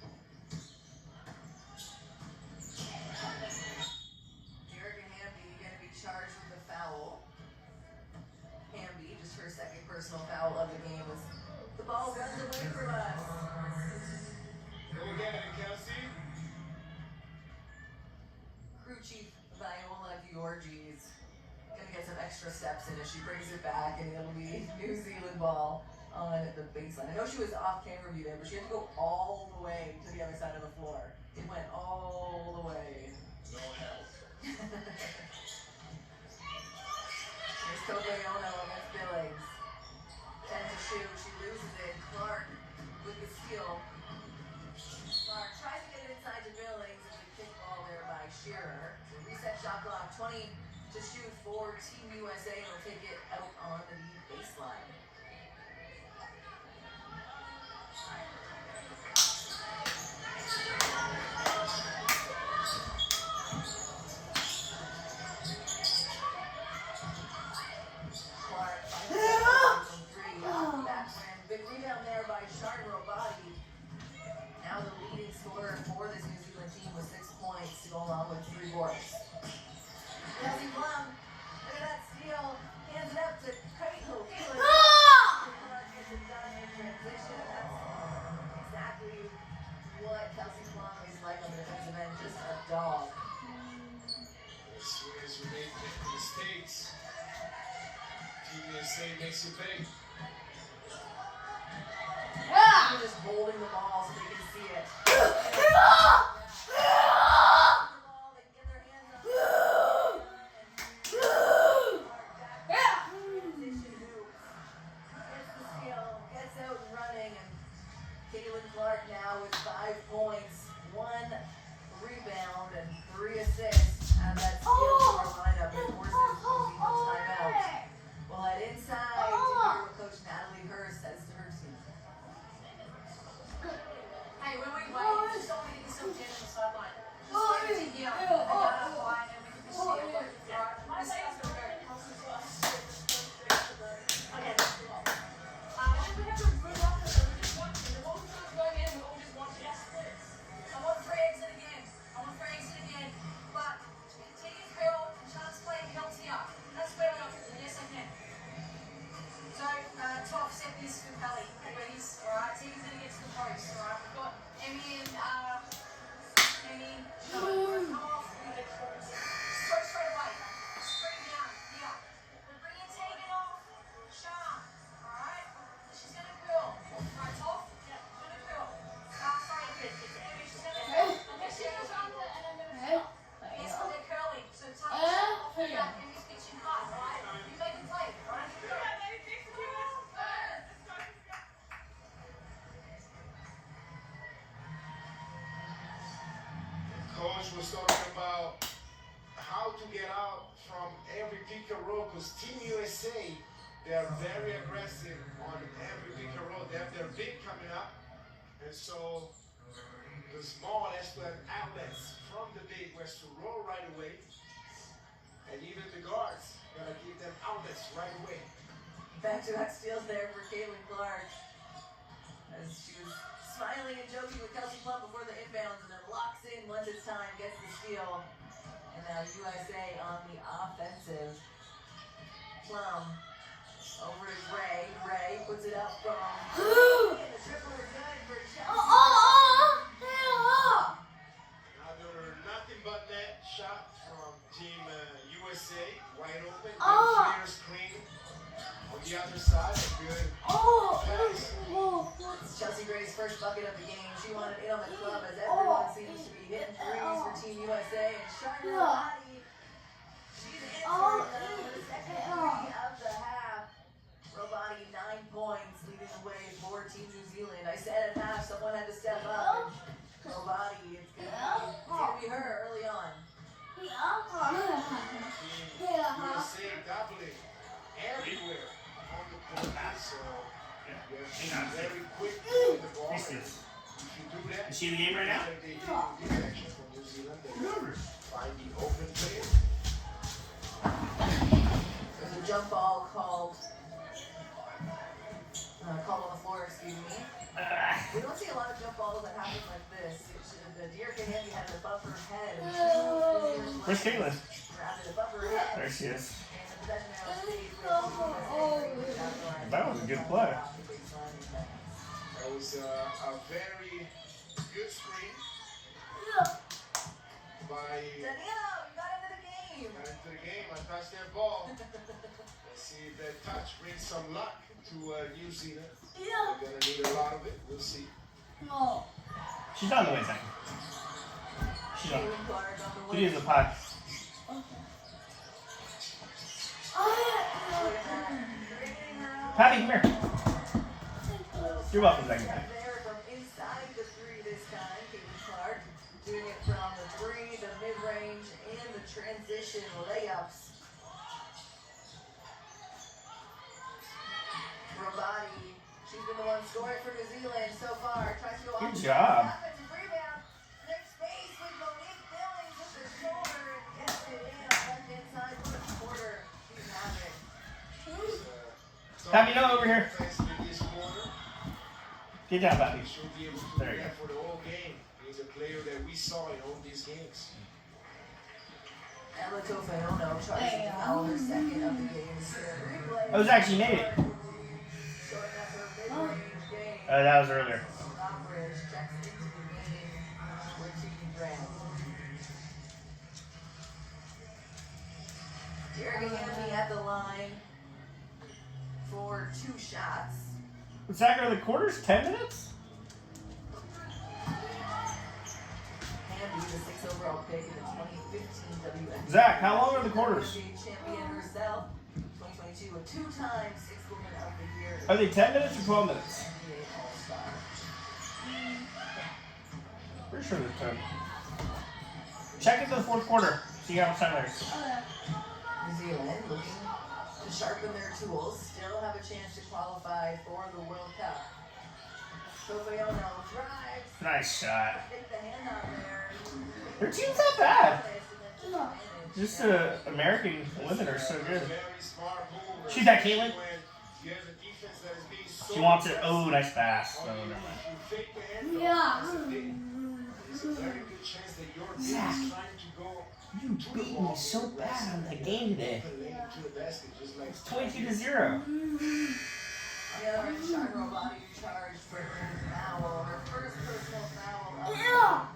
C: De'Erica Hamby going to be charged with the foul. Hamby, just her second personal foul of the game, was the ball runs away from us.
D: Go get it, Kelsey.
C: Crew Chief Viola Georgie's gonna get some extra steps in as she brings it back, and it'll be New Zealand ball on the baseline. I know she was off camera view there, but she had to go all the way to the other side of the floor. It went all the way.
D: No help.
C: Here's Tofeono against Billings. 10 to shoot, she loses it. Clark with the steal. Clark tries to get it inside to Billings. It's a kick ball there by Shearer. So reset shot clock, 20 to shoot for Team USA, and will take it out on the baseline. Clark finds from 3 off the back rim. Big rebound there by Sharn Robati. Now the leading scorer for this New Zealand team with 6 points to go along with 3 boards. Kelsey Plum, look at that steal. Hands it up to Caitlin.
D: USA makes you pay.
C: They're just holding the ball so they can see it. Gets out and running, and Caitlin Clark now with 5 points, 1 rebound, and 3 assists. And that steal for a lineup that forces New Zealand's timeout. We'll head inside to hear what Coach Natalie Hurst says to her team.
B: Hey, when we wait, just don't want to get yourself down on the sideline. Just wait to hear the yard line and we can just see it. Alright, my say's gonna go. Okay. We have to move on to it. We just want the ball going in, we all just want yes. I want 3 exit again. But Tegan Curl and Chance play healthier. That's where we are. Yes, I can. So, top set this for Pelly. Where he's, alright, Tegan's gonna get to the post, alright? We've got Emmy and, come off. Straight away. Straight down. Here. We're bringing Tegan off. Sharp. Alright? She's gonna curl. Right, top? Yeah, she's gonna curl. Sorry, Emmy, she's gonna curl. Okay, she goes under and I'm gonna curl. Yes, but they're curling. So tuck the shot off her back. Emmy's pitching hard, alright? You make a play, alright?
D: Coach was talking about how to get out from every pick and roll, because Team USA, they are very aggressive on every pick and roll. They have their big coming up, and so the small has to have outlets from the big, who has to roll right away, and even the guards gotta give them outlets right away.
C: Back-to-back steals there for Caitlin Clark, as she was smiling and joking with Kelsey Plum before the inbounds, and then locks in once it's time, gets the steal. And now USA on the offensive. Plum over to Gray. Gray puts it up from and the triple is good for Chelsea.
D: Another nothing but net shot from Team USA, wide open. Clear screen on the other side. Good pass.
C: It's Chelsea Gray's first bucket of the game. She wanted it on the club as everyone seems to be hitting threes for Team USA. And Charlotte Roddy, she's answering the second three of the half. Robati 9 points, leading the way for Team New Zealand. I said at half someone had to step up. And Robati, it's gonna be her early on.
D: Team USA doubling everywhere on the court. So you have to be very quick with the ball. If you do that,
A: is she in the game right now?
D: they do deflection from New Zealand. They find the open player.
C: There's a jump ball called on the floor, excuse me. We don't see a lot of jump balls that happen like this. Dearica Hamby had it above her head.
A: Where's Caitlin?
C: Grabbed it above her head.
A: There she is.
C: And the possession now stayed with
A: That was a good play.
D: That was a very good screen by
C: Danilo, you got into the game.
D: I touched that ball. Let's see if that touch brings some luck to New Zealand. They're gonna need a lot of it. We'll see.
A: She's on the way, Zach. She's on. She is a puck. Patty, come here. You're welcome, Zach.
C: There from inside the three this time. Caitlin Clark doing it from the three, the mid-range, and the transition layups. Robati, she's been the one scoring for New Zealand so far. Tries to go off.
A: Good job.
C: Offensive rebound. Next space with Monique Billings with the shoulder and gets it in on left hand side for the quarter. She's having it.
A: Happy no over here. Get down, Pappy.
D: She'll be able to
A: There
D: do
A: you
D: that for the whole game. He's a player that we saw in all these games.
C: Emma Tofeono tries to foul her second of the game. Replay.
A: Oh, Zach, she made it.
C: Showing us her mid-range game.
A: That was earlier.
C: Stockbridge checks into the game with Team Grant. Dearica Hamby at the line. for 2 shots.
A: Zachadv, the quarters 10 minutes?
C: Hamby, the 6th overall pick in the 2015 WNBA.
A: Zach, how long are the quarters?
C: Champion herself, 2022, a 2-time 6th Woman of the Year.
A: Are they 10 minutes or 12 minutes?
C: NBA All-Star.
A: Pretty sure they're 10. Check into the 4th quarter. See how much time there is.
C: New Zealand looking to sharpen their tools, still have a chance to qualify for the World Cup. Sofoyono drives.
A: Nice shot.
C: Take the hand out there.
A: Their team's not bad. Just American women are so good. Shoot that, Caitlin. She wants it. Oh, nice pass. Oh, never mind.
I: Yeah.
A: Zach, you beat me so bad on the game today. It's 22-0.
C: The other end, Charlo body charged for her foul, her first personal foul.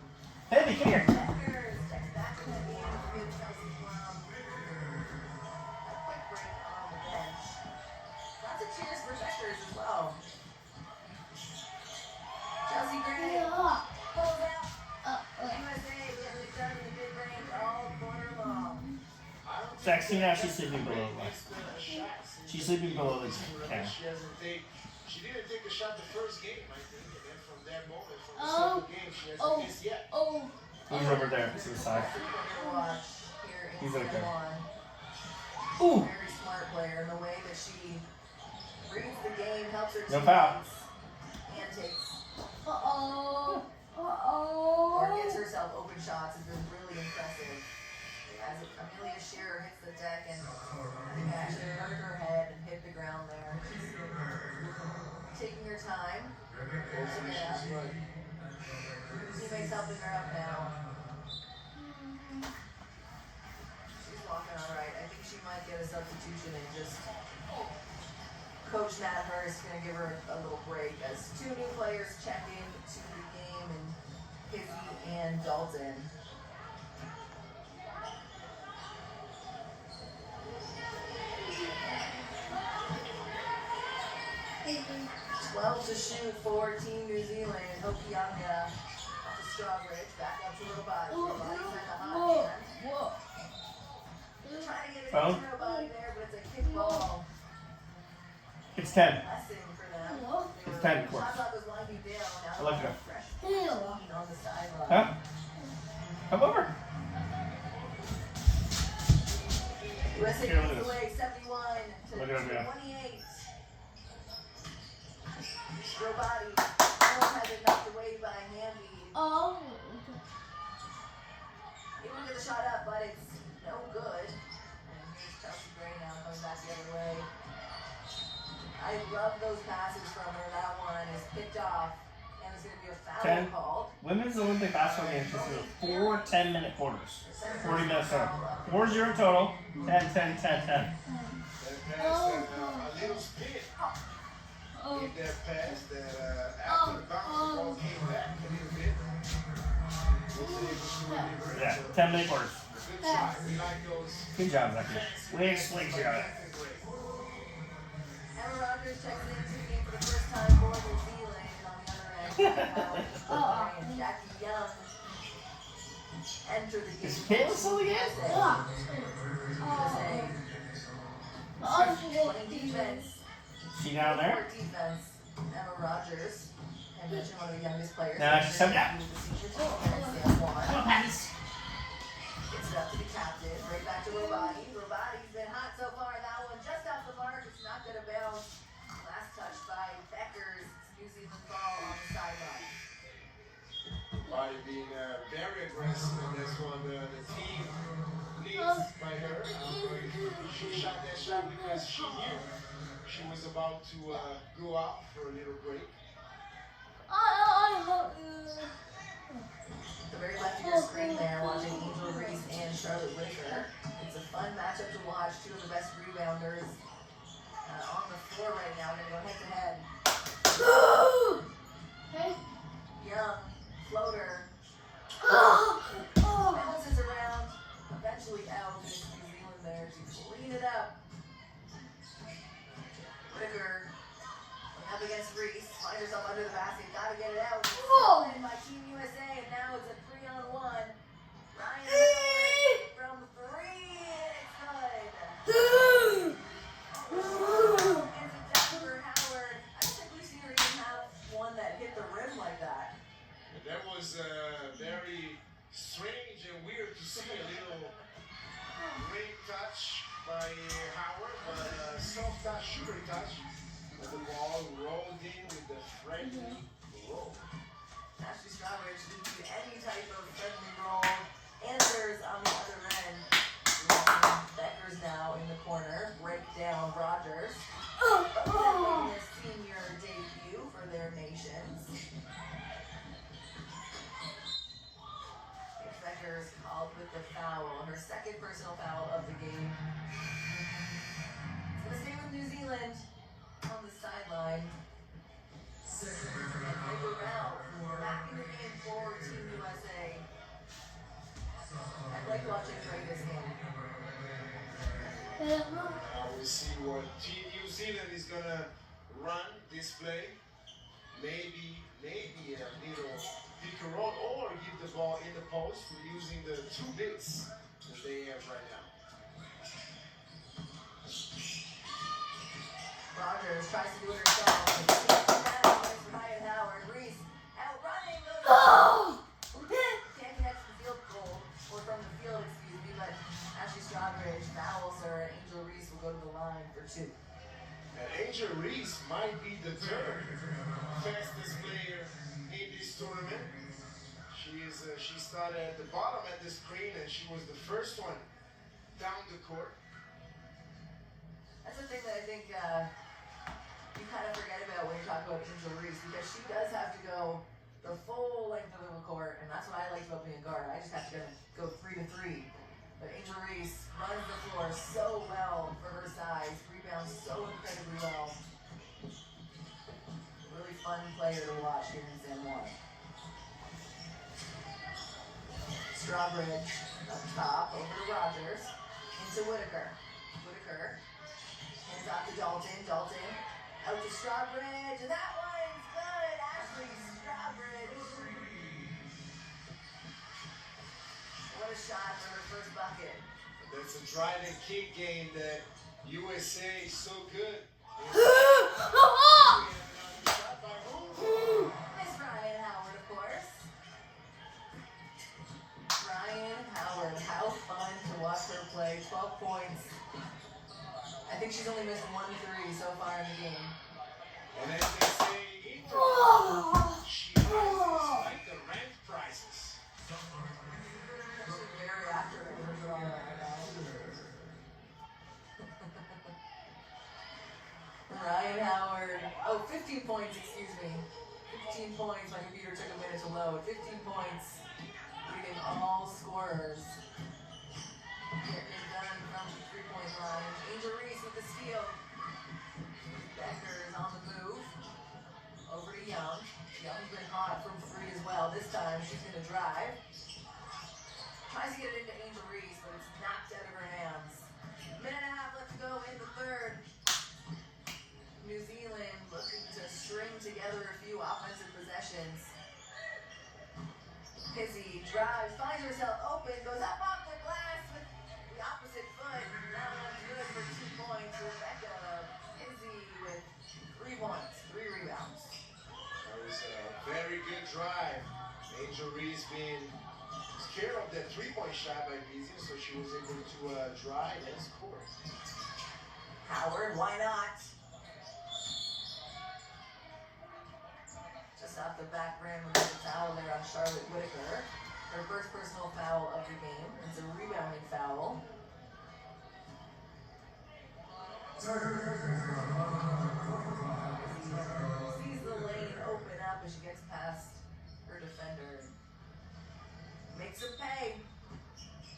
A: Hey, come here.
C: Beckers checks back to the end to give Chelsea Plum a quick break on the bench. Lots of cheers for Beckers as well. Chelsea Gray pulls out. USA getting done in the mid-range all quarter long.
A: Zach, see now she's sleeping below me. She's sleeping below the camera.
D: She didn't take a shot the first game, I think, and then from that moment, from the second game, she hasn't missed yet.
A: He's over there to the side. He's
C: He's
A: okay.
C: Ooh. Very smart player in the way that she reads the game, helps her
A: No
C: teammates,
A: foul.
C: and takes or gets herself open shots has been really impressive. As Amelia Shearer hits the deck and I think actually hurt her head and hit the ground there. She's taking her time. Pulsing it up. Teammates helping her up now. She's walking alright. I think she might get a substitution and just Coach Matt Hurst gonna give her a little break as 2 new players check in to the game, and Pizzy and Dalton. Well to shoot for Team New Zealand. Hokianga off the Strawbridge, back up to Robati. Robati's at the hot hand. Trying to get it into Robati there, but it's a kick ball.
A: It's 10.
C: Blessing for them.
A: It's 10, of course.
C: Shot clock was winding down. Now
A: I left it up.
C: fresh 15 on the sideline.
A: Huh? Come over.
C: USA
A: Here, look at
C: leads
A: this.
C: the way 71 to
A: Look at him, yeah.
C: 28. Robati almost has it knocked away by Hamby. He won't get the shot up, but it's no good. And here's Chelsea Gray now coming back the other way. I love those passes from her. That one is picked off, and there's going to be a foul
A: 10.
C: called.
A: Women's Olympic basketball games consist of 4 10-minute quarters. 40 minutes total. 4-0 total. 10, 10, 10, 10.
D: That pass, a little spin in that pass that after the bounce, the ball came back a little bit.
A: Yeah, 10-minute quarters.
D: Good try. We like those.
A: Good job, Zachadv. Way slick shot.
C: Emma Rogers checks into the game for the first time for New Zealand, and on the other end, and Jackie Young enter the game.
A: Is Caitlin still in the game?
C: Playing defense.
A: She down there?
C: Court defense. Emma Rogers, I mentioned one of the youngest players.
A: No, she's so down.
C: Gets it up to the captain, right back to Robati. Robati's been hot so far. That one just off the mark. It's not going to bounce. Last touch by Beckers. New Zealand ball on the sideline.
D: By being very aggressive, and that's one the team leads by her. She shot that shot because she knew she was about to go out for a little break.
C: The very left of your screen there, watching Angel Reese and Charlotte Whitaker. It's a fun matchup to watch. 2 of the best rebounders on the floor right now. We're going to go head to head. Young, floater. Bounces around, eventually out. There's New Zealand there to clean it up. Whitaker up against Reese. Finds herself under the basket. Gotta get it out. Stolen by Team USA, and now it's a 3-on-1. Ryan Howard from 3, and it's good. It's a dunk for Howard. I don't think we've seen her even have one that hit the rim like that.
D: That was very strange and weird to see a little great touch by Howard, but soft touch, sugary touch. And the ball rolled in with the friendly roll.
C: Ashley Strawbridge didn't do any type of friendly roll. Answers on the other end. Becker's now in the corner. Break down Rogers. Making his senior debut for their nations. Becker's called with the foul. Her second personal foul of the game. It's going to stay with New Zealand on the sideline. And Piper Bell back in the game for Team USA. I'd like watching play this game.
D: We see what Team New Zealand is gonna run this play. Maybe a little pick and roll, or give the ball in the post using the 2 bigs that they have right now.
C: Rogers tries to do it herself. Ryan Howard. Reese outrunning those. Can't connect the field goal, or from the field, excuse me, but Ashley Strawbridge fouls her, and Angel Reese will go to the line for 2.
D: And Angel Reese might be the 3rd fastest player in this tournament. She started at the bottom at the screen, and she was the first one down the court.
C: That's the thing that I think you kind of forget about when you talk about Angel Reese, because she does have to go the full length of the court, and that's what I like about being a guard. I just have to go 3 to 3. But Angel Reese runs the floor so well for her size, rebounds so incredibly well. Really fun player to watch here in San Juan. Strawbridge up top, over to Rogers, into Whitaker. Whitaker hands off to Dalton. Dalton out to Strawbridge, and that one's good. Ashley Strawbridge. What a shot for her first bucket.
D: That's a drive and kick game that USA is so good.
C: Miss Ryan Howard, of course. Ryan Howard, how fun to watch her play. 12 points. I think she's only missed 1 3 so far in the game.
D: And as they say in Toronto, she rises like the rent prices.
C: She's very accurate in her drawing right now. Ryan Howard, 15 points, excuse me. 15 points, my computer took a minute to load. 15 points, leading all scorers. Getting it done from the 3-point line. Angel Reese with the steal. Becker is on the move. Over to Young. Young's been hot from 3 as well. This time she's going to drive. Tries to get it into Angel Reese, but it's knocked out of her hands. Minute and a half left to go in the 3rd. New Zealand looking to string together a few offensive possessions. Pizzy drives, finds herself open, goes up off the glass with the opposite foot. That one's good for 2 points. Rebecca Pizzy with 3 points, 3 rebounds.
D: That was a very good drive. Angel Reese being scared of that 3-point shot by Pizzy, so she was able to drive and score.
C: Howard, why not? Just off the back rim with the foul there on Charlotte Whitaker. Her first personal foul of the game. It's a rebounding foul. Sees the lane open up as she gets past her defender. Makes her pay.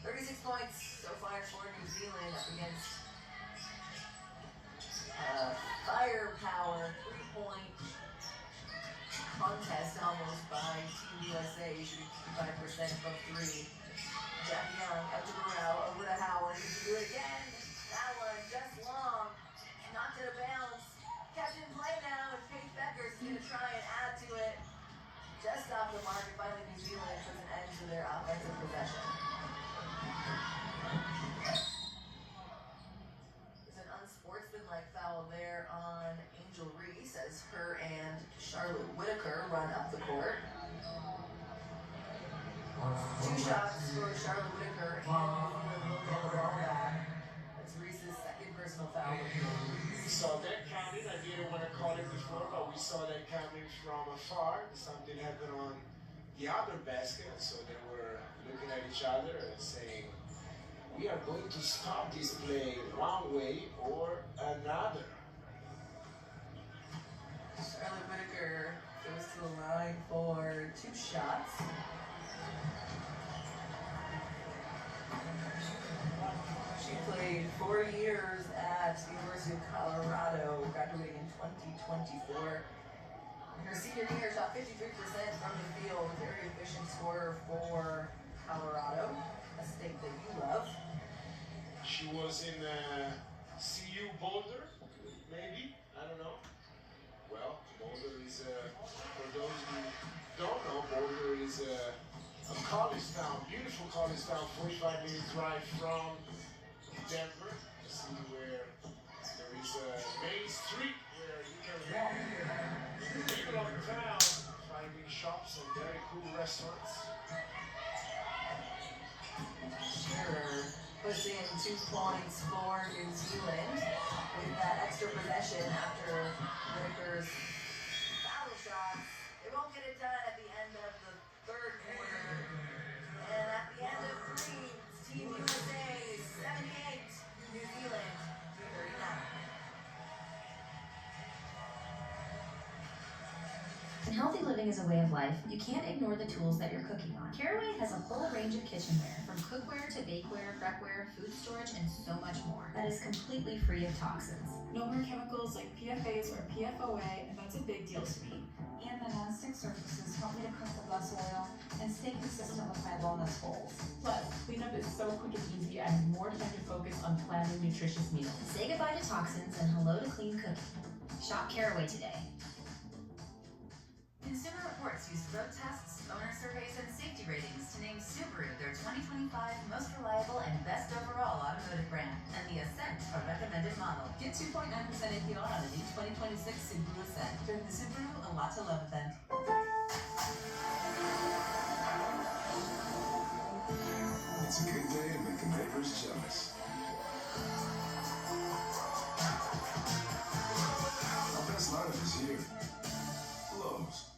C: 36 points so far for New Zealand up against firepower 3-point contest almost by Team USA, shooting 55% from 3. Jeff Young out to Burrell, over to Howard. He can do it again. That one just long. Knocked it out of bounds.
D: saw that coming. I didn't want to call it before, but we saw that coming from afar. Something happened on the other basket, so they were looking at each other and saying, we are going to stop this play one way or another.
C: Charlotte Whitaker goes to the line for 2 shots. She played 4 years at the University of Colorado, graduating in 2024. In her senior year, shot 53% from the field, very efficient scorer for Colorado, a state that you love.
D: She was in CU Boulder, maybe, I don't know. Well, Boulder is, for those who don't know, Boulder is a college town, beautiful college town, 45-minute drive from Denver, a city where there is a main street where you can walk in the middle of town, finding shops and very cool restaurants.
C: Sure. Puts in 2 points for New Zealand with that extra possession after Whitaker's foul shots. They won't get it done at the end of the 3rd quarter. And at the end of 3, it's Team USA 78, New Zealand 39.
J: And healthy living is a way of life. You can't ignore the tools that you're cooking on. Caraway has a whole range of kitchenware, from cookware to bakeware, prepware, food storage, and so much more, that is completely free of toxins.
N: No more chemicals like PFAs or PFOA, and that's a big deal to me.
O: And the non-stick surfaces help me to cook with less oil and stay consistent with my wellness goals.
N: Plus, cleanup is so quick and easy, I have more time to focus on planning nutritious meals.
J: Say goodbye to toxins and hello to clean cooking. Shop Caraway today.
H: Consumer Reports used road tests, owner surveys, and safety ratings to name Subaru their 2025 most reliable and best overall automotive brand, and the Ascent a recommended model.
N: Get 2.9% APR on the new 2026 Subaru Ascent during the Subaru A Lot to Love event.
K: It's a good day to make the neighbors jealous. Our best lineup is here. Lowe's.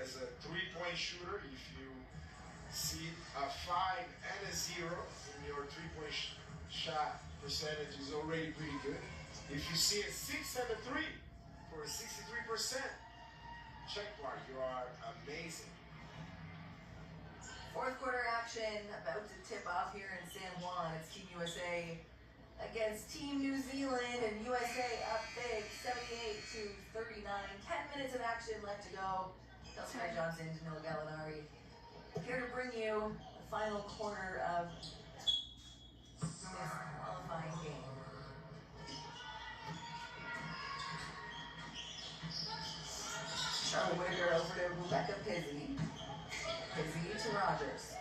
D: As a 3-point shooter, if you see a 5 and a 0 in your 3-point shot percentage is already pretty good. If you see a 6 and a 3 for a 63% check mark, you are amazing.
C: 4th quarter action about to tip off here in San Juan. It's Team USA against Team New Zealand, and USA up big, 78-39. 10 minutes of action left to go. Kelsey Johnson, Danilo Gallinari, here to bring you the final quarter of this qualifying game. Charlotte Whitaker over to Rebecca Pizzi. Pizzi to Rogers.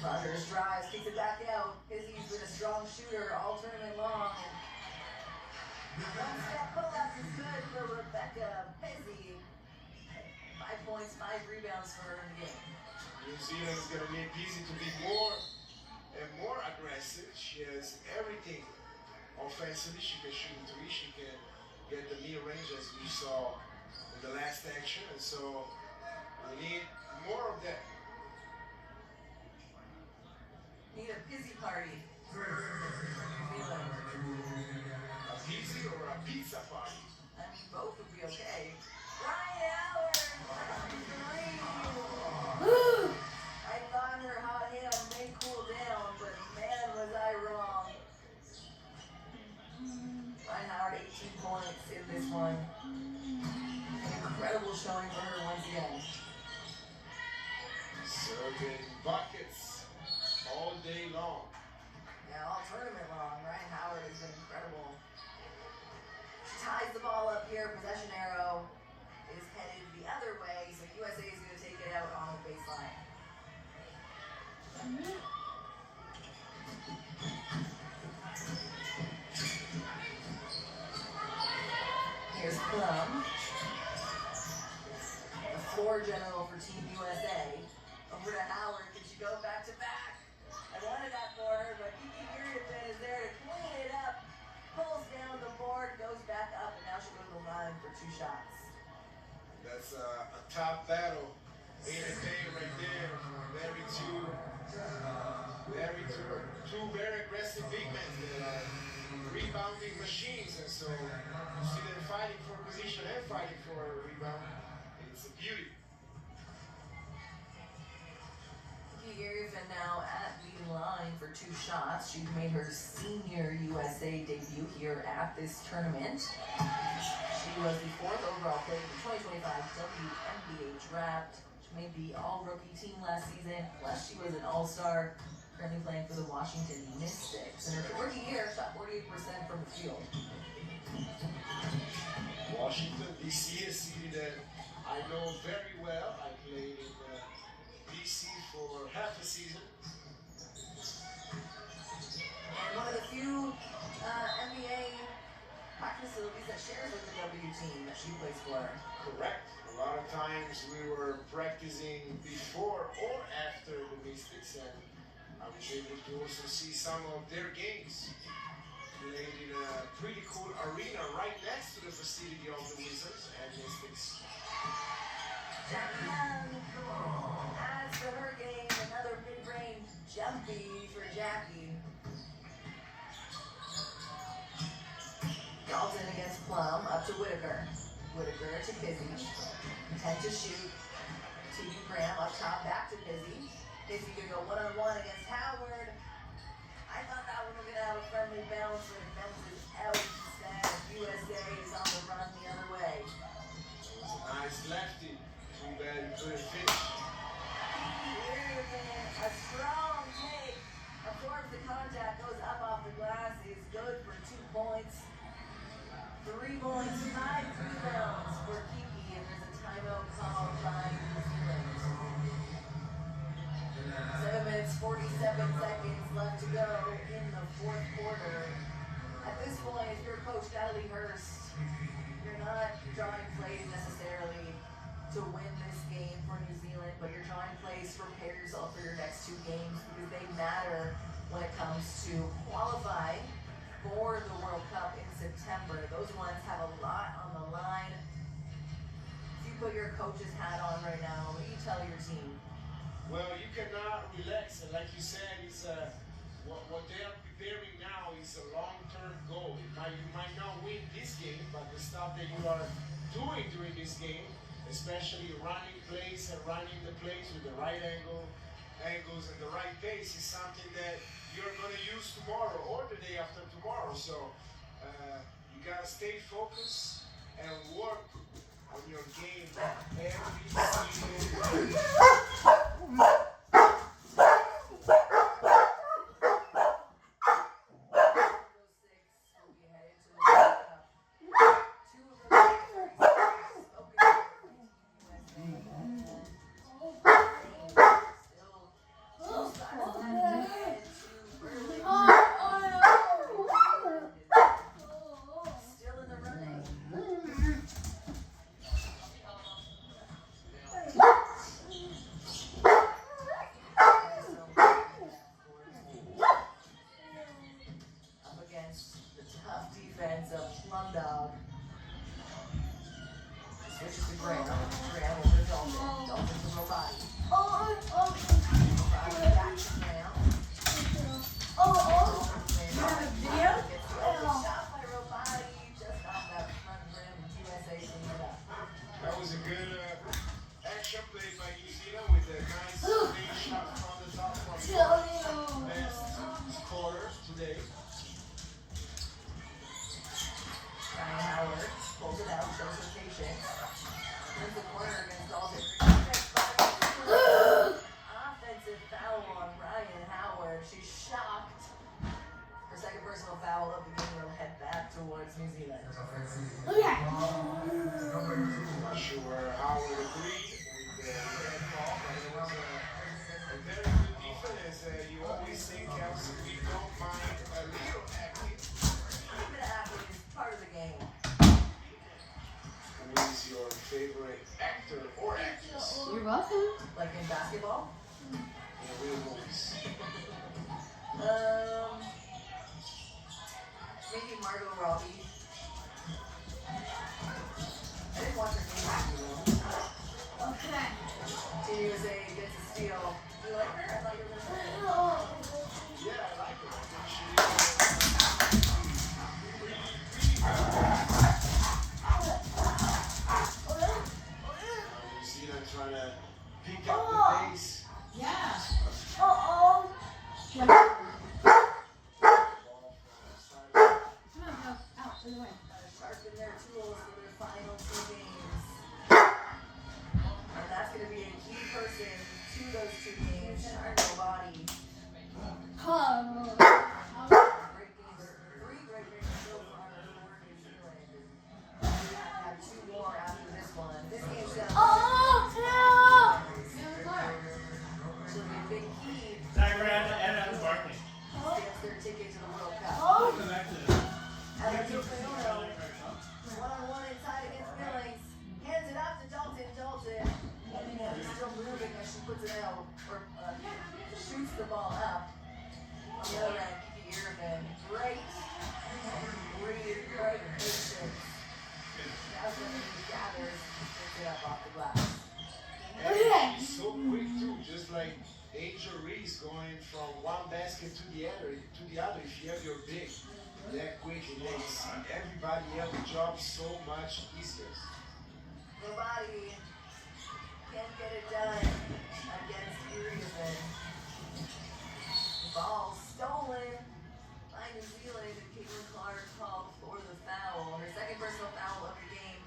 C: Rogers drives, kicks it back out. Pizzi's been a strong shooter all tournament long. One-step pull-up is good for Rebecca Pizzi. 5 points, 5 rebounds for her in the game.
D: New Zealand is going to need Pizzi to be more and more aggressive. She has everything offensively. She can shoot 3, she can get the mid-range as we saw in the last action, and so we need more of that.
C: Need a Pizzi party.
D: A Pizzi or a pizza party?
C: I mean, both would be okay. Ryan Howard! I thought her hot hand may cool down, but man, was I wrong. showing for her once again.
D: Serving buckets all day long.
C: Yeah, all tournament long. Ryan Howard has been incredible. She ties the ball up here. Possession arrow is headed the other way, so USA is going to take it out on the baseline. Here's Plum. The floor general for Team USA. Over to Howard. Can she go back to back? I wanted that for her, but Kiki Uriafen is there to clean it up. Pulls down the board, goes back up, and now she'll go to the line for 2 shots.
D: That's a top battle. In a day right there. Two very aggressive big men that are rebounding machines, and so you see them fighting for position and fighting for a rebound. It's a beauty.
C: Kiki Uriafen now at the line for 2 shots. She's made her senior USA debut here at this tournament. She was the 4th overall pick in the 2025 WNBA draft. She made the all-rookie team last season, plus she was an all-star, currently playing for the Washington Mystics. In her rookie year, shot 48% from the field.
D: Washington, D.C., a city that I know very well. I played in D.C. for half a season.
C: And one of the few NBA practice facilities that shares with the W team that she plays for.
D: Correct. A lot of times we were practicing before or after the Mystics, and I was able to also see some of their games. Played in a pretty cool arena right next to the facility of the Wizards and Mystics.
C: Zachadv adds to her game, another mid-range jumpy for Jackie. Dalton against Plum, up to Whitaker. Whitaker to Pizzy. 10 to shoot. TV Graham up top, back to Pizzy. Pizzy could go one-on-one against Howard. I thought that one was going to have a friendly bounce, but it bounces out instead. USA is on the run the other way.
D: Nice lefty. Too bad he couldn't finish.
C: A strong take. Absorbs the contact, goes up off the glass, is good for 2 points. 3 points, 5 rebounds for Kiki, and there's a timeout called by New Zealand. 7 minutes, 47 seconds left to go in the 4th quarter. At this point, if you're Coach Natalie Hurst, you're not drawing plays necessarily to win this game for New Zealand, but you're drawing plays to prepare yourself for your next 2 games because they matter when it comes to qualifying for the World Cup in September. Those ones have a lot on the line. If you put your coach's hat on right now, what do you tell your team?
D: Well, you cannot relax, and like you said, it's what they are preparing now is a long-term goal. You might not win this game, but the stuff that you are doing during this game, especially running plays and running the plays with the right angles and the right pace, is something that you're going to use tomorrow or the day after tomorrow. So you got to stay focused and work on your game every single day.
C: towards New Zealand.
D: Not sure how it agreed with the red ball, but it was a very good defense. You always think Kelsey, we don't mind a little acting.
C: A bit of acting is part of the game.
D: Who is your favorite actor or actress
I: You're welcome.
C: Like in basketball?
D: in real movies?
C: Maybe Margot Robbie. I didn't watch her movie though.
I: Okay.
C: Team USA gets a steal. Do you like her? I thought you were gonna say.
D: Yeah, I like her. I think she New Zealand trying to pick up the pace.
I: Yeah.
D: Ball from the side.
I: Come on, go. Out, in the way.
C: Sharpen their tools for their final 2 games. And that's going to be a key person to those 2 games. Sharpen body. Great games. 3 great games so far for New Zealand. We have 2 more after this one. This game's done. So it'll be a big key.
A: Zachadv and barking.
C: Gets their ticket to the World Cup.
A: Go back to
C: And one-on-one inside against Billings. Hands it up to Dalton. Dalton. Still moving as she puts it out. Or shoots the ball up. On the other end, Kiki Irvin. Great patience. Now when he gathers, picks it up off the glass.
D: And she's so quick too, just like Angel Reese going from one basket to the other. If you have your big that quick, it makes everybody else's job so much easier.
C: Nobody can get it done against Irvin. The ball stolen by New Zealand, and Caitlin Clark called for the foul. Her second personal foul of the game.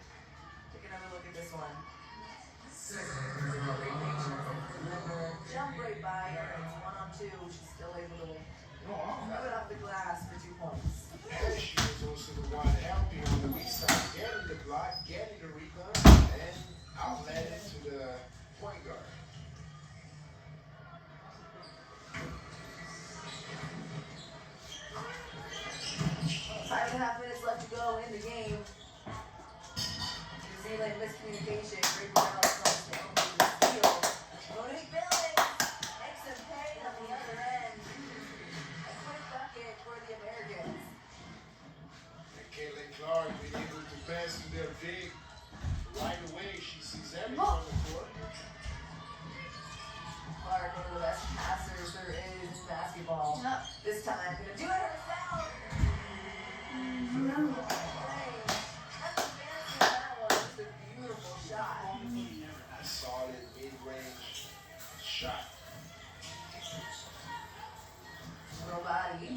C: Take another look at this one. Jump right by her. It's 1-on-2. She's still able to throw it off the glass for 2 points.
D: And she was also the one helping on the weak side, getting the block, getting the rebound, and outlet it to the point guard.
C: 5.5 minutes left to go in the game. New Zealand miscommunication. Great balance comes down to the steal. Monique Billings makes them pay on the other end. A quick bucket for the Americans.
D: And Caitlin Clark being able to pass to their big right away. She sees everything on the court.
C: Clark, one of the best passers there is in basketball. This time, gonna do it herself. Just a beautiful shot.
D: A solid mid-range shot.
C: Little body.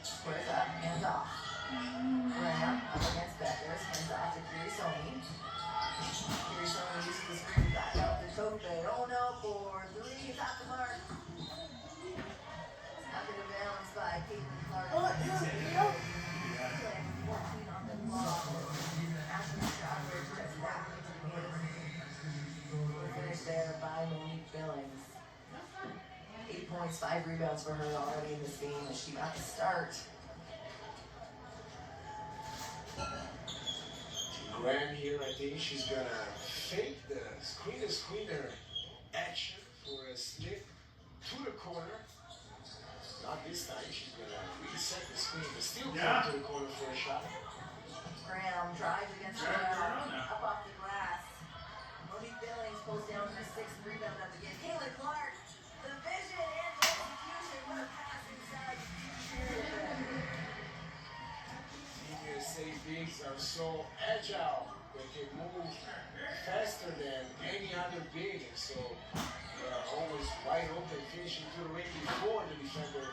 C: Squares up, hands off. Graham up against Beckers, hands off to Kirisoni. Kirisoni uses the screen back out to Tope. Oh no, for 3, it's off the mark. Not going to balance by Caitlin Clark. 14 on the clock. After the shot, just back into the game. Finish there by Monique Billings. 8 points, 5 rebounds for her already in this game as she got the start.
D: Graham here, I think she's gonna fake the screener action for a slip to the corner. Not this time, she's gonna reset the screen, but still come to the corner for a shot.
C: Graham drives against the ground, up off the glass. Monique Billings pulls down her 6th rebound of the game. Caitlin Clark, the vision and the execution. What a pass inside.
D: USA bigs are so agile, they can move faster than any other big, and so they are always wide open, finishing to the ring before the defender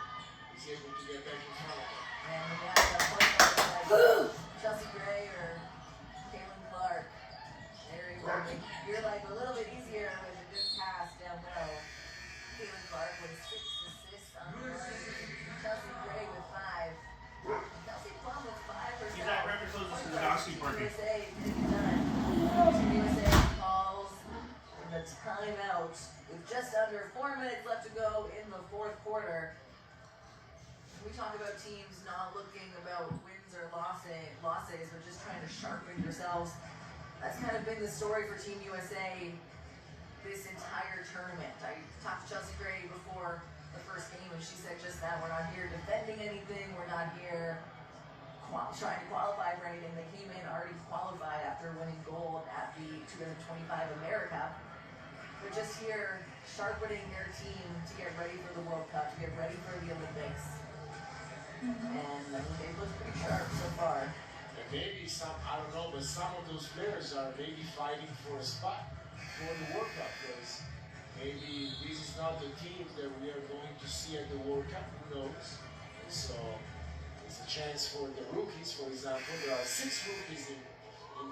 D: is able to get back in front of them.
C: And when you have that point guard like Chelsea Gray or Caitlin Clark, they're able to make your life a little bit easier with a good pass down low. Caitlin Clark with 6 assists on the night. Chelsea Gray with 5. Kelsey Plum with 5 herself. we talk about teams not looking about wins or losses, but just trying to sharpen yourselves. That's kind of been the story for Team USA this entire tournament. I talked to Chelsea Gray before the first game, and she said just that. We're not here defending anything. We're not here trying to qualify for anything. They came in already qualified after winning gold at the 2025 America. They're just here sharpening their team to get ready for the World Cup, to get ready for the Olympics. And I mean, they've looked pretty sharp so far.
D: And maybe some, I don't know, but some of those players are maybe fighting for a spot for the World Cup, because maybe this is not the team that we are going to see at the World Cup, who knows? And so it's a chance for the rookies, for example. There are 6 rookies in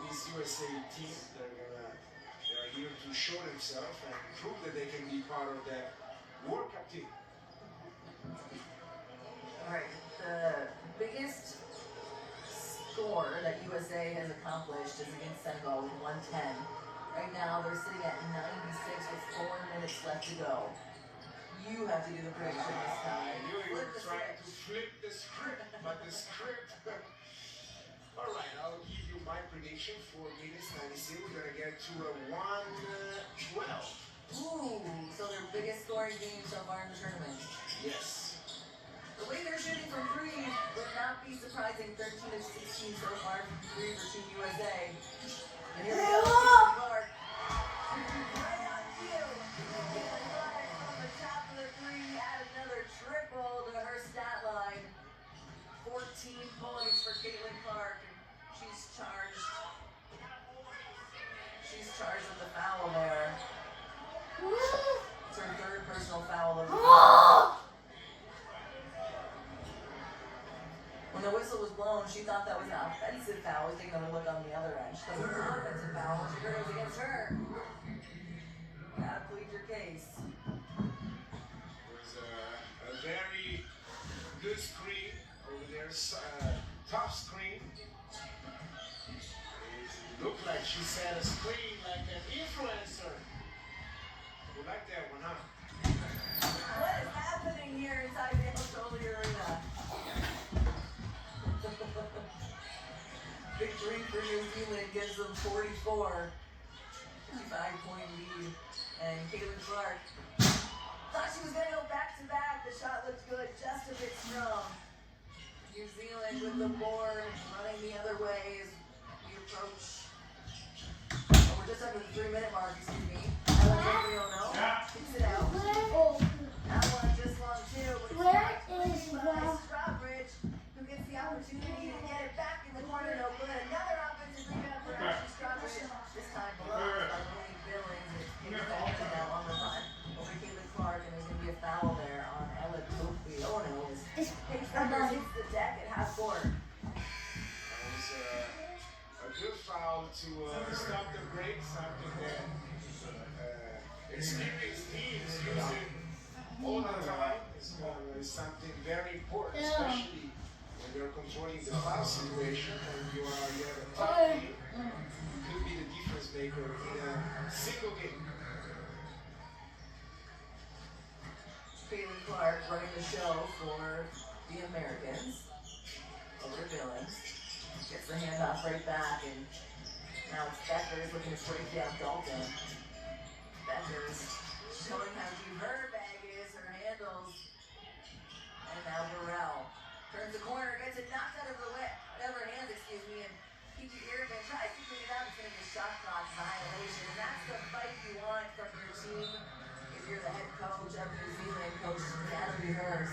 D: this USA team that are here to show themselves and prove that they can be part of that World Cup team.
C: Alright, the biggest score that USA has accomplished is against Senegal with 110. Right now they're sitting at 96 with 4 minutes left to go. You have to do the prediction this time.
D: You were trying to flip the script, but the script... Alright, I'll give you my prediction. 4 minutes, 96. We're gonna get to a 112.
C: Ooh, so their biggest scoring game so far in the tournament.
D: Yes.
C: The way they're shooting from 3 would not be surprising. 13 of 16 so far from 3 for Team USA. And here we go, Caitlin Clark. Right on cue. Caitlin Clark from the top of the 3, add another triple to her stat line. 14 points for Caitlin Clark. She's charged. She's charged with the foul there. It's her 3rd personal foul of the game. When the whistle was blown, she thought that was an offensive foul. I was taking a look on the other end. She thought it was an offensive foul. She heard it was against her. Gotta plead your case.
D: It was a very good screen over there, top screen. It looked like she set a screen like an influencer. You like that one, huh?
C: What is happening here inside the Old Arena? Victory for New Zealand gives them 44. 55-point lead. And Caitlin Clark thought she was going to go back-to-back. The shot looked good, just a bit strong. New Zealand with the board, running the other way as we approach. Oh, we're just under the 3-minute mark, excuse me. Ellen kicks it out. That one just long too.
P: Where is the...
C: Strawbridge, who gets the opportunity to get it back in the corner. No good. Another offensive rebound for Ashley Strawbridge. This time blocked by Monique Billings. It's Dalton now on the run over Caitlin Clark, and there's going to be a foul there on Ella Kofi. Oh no, Paige Feathers hits the deck at half court.
D: That was a good foul to stop the break, something that experienced teams using all the time. Is something very important, especially when you're controlling the foul situation and you have a top team. Could be the difference maker in a single game.
C: Caitlin Clark running the show for the Americans. Over to Billings. Gets the handoff right back, and now it's Beckers looking to break down Dalton. Beckers showing how deep her bag is, her handles. And now Burrell turns the corner, gets it knocked out of her hands, and Kiki Irvin tries to clean it up. It's going to be a shot clock violation. And that's the fight you want from your team if you're the head coach of New Zealand, Coach Zachadv.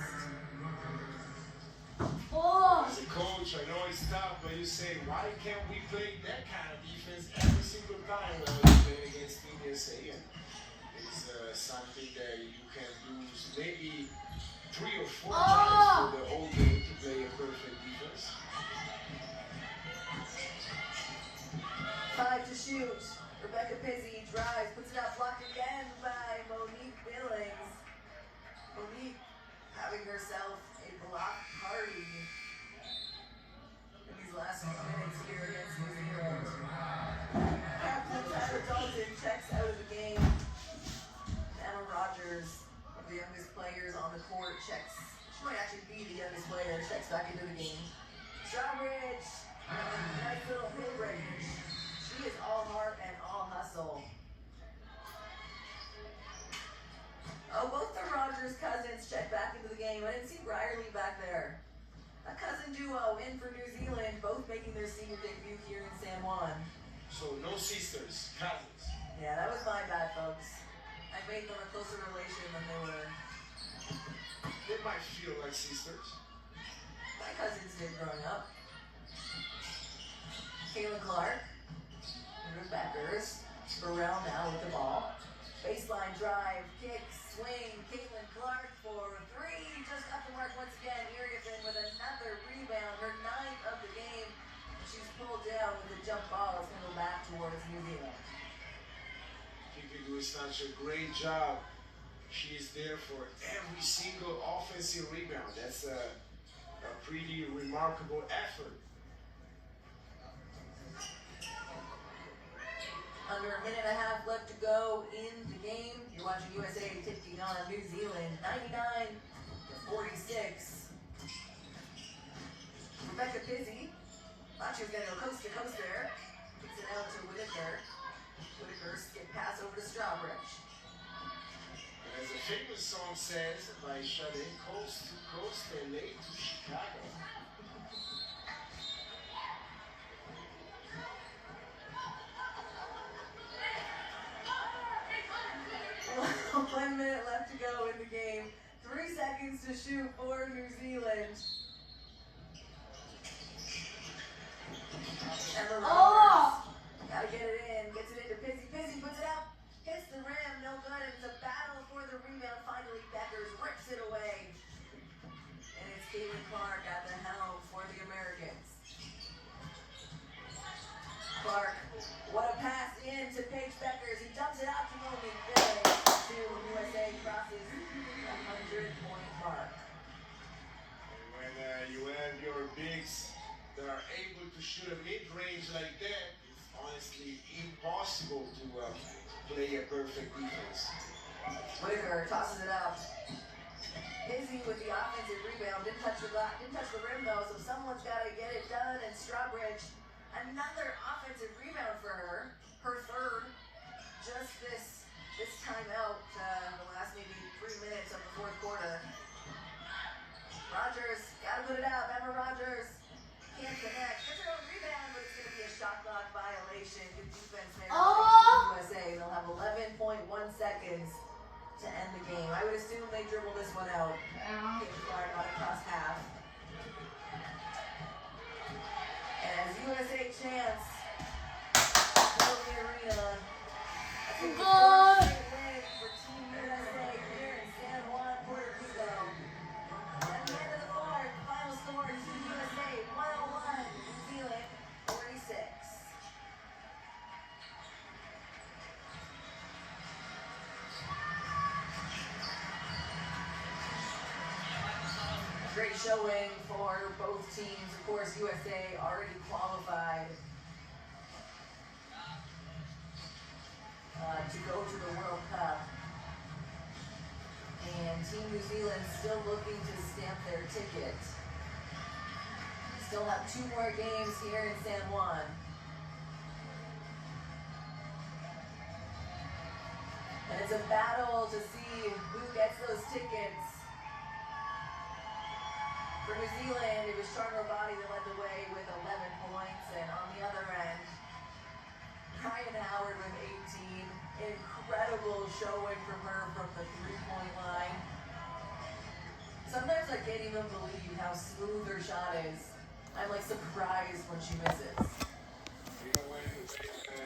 D: As a coach, I know it's tough, but you say, why can't we play that kind of defense every single time when we play against Team USA? And it's something that you can lose maybe 3 or 4 times for the whole game to play a perfect defense.
C: 5 to shoot. Rebecca Pizzi drives, puts it out, blocked again by Monique Billings. Monique having herself a block party in these last few minutes here against New Zealand. Captain Tyler Dalton checks out of the game. Emma Rogers, one of the youngest players on the court, checks She might actually be the youngest player. Checks back into the game. Strawbridge. Nice little pin break. She is all heart and all hustle. Oh, both the Rogers cousins check back into the game. I didn't see Brierly back there. A cousin duo in for New Zealand, both making their senior debut here in San Juan.
D: So no sisters, cousins.
C: Yeah, that was my bad, folks. I made them a closer relation than they were.
D: They might feel like sisters.
C: My cousins did growing up. Kaylin Clark, Ruth Beckers, Burrell now with the ball. Baseline drive, kick, swing. Caitlin Clark for three. Just off the mark once again. Erickson with another rebound, her 9th of the game. And she's pulled down with the jump ball. It's going to go back towards New Zealand.
D: Kiki doing such a great job. She's there for every single offensive rebound. That's a pretty remarkable effort.
C: Under a minute and a half left to go in the game. You're watching USA taking on New Zealand, 99-46. Rebecca Pizzi, thought she was going to go coast to coast there. Kicks it out to Whitaker. Whitaker skip pass over to Strawbridge.
D: And as a famous song says, by Sade, coast to coast and late to Chicago.
C: One minute left to go in the game. 3 seconds to shoot for New Zealand. Emma Roberts. Gotta get it in. Gets it into Pizzi. Pizzi puts it up. Hits the rim. No good. And it's a battle for the rebound. Finally, Beckers rips it away. And it's Caitlin Clark at the helm for the Americans. Clark, what a pass in to Paige Beckers. He dumps it out to Roman Day. USA crosses the 100-point mark.
D: And when you have your bigs that are able to shoot a mid-range like that, it's honestly impossible to play a perfect defense.
C: Whitaker tosses it up. Pizzi with the offensive rebound. Didn't touch the rim though, so someone's got to get it done. And Strawbridge, another offensive rebound for her. Her third. Just this time out, the last maybe 3 minutes of the fourth quarter. Rogers, gotta put it up. Emma Rogers can't connect. Gets her own rebound, but it's gonna be a shot clock violation. Good defense there. USA. They'll have 11.1 seconds to end the game. I would assume they dribble this one out. Caitlin Clark on across half. And as USA chants, fill the arena. Good. Win for Team USA here in San Juan, Puerto Rico. At the end of the fourth, final score: Team USA 101, New Zealand 46. Great showing for both teams. Of course, USA already qualified to go to the World Cup. And Team New Zealand still looking to stamp their ticket. Still have 2 more games here in San Juan. And it's a battle to see who gets those tickets. For New Zealand, it was Charlotte Body that led the way with 11 points. And on the other end, Ryan Howard with 18. Incredible showing from her from the 3-point line. Sometimes I can't even believe how smooth her shot is. I'm like surprised when she misses.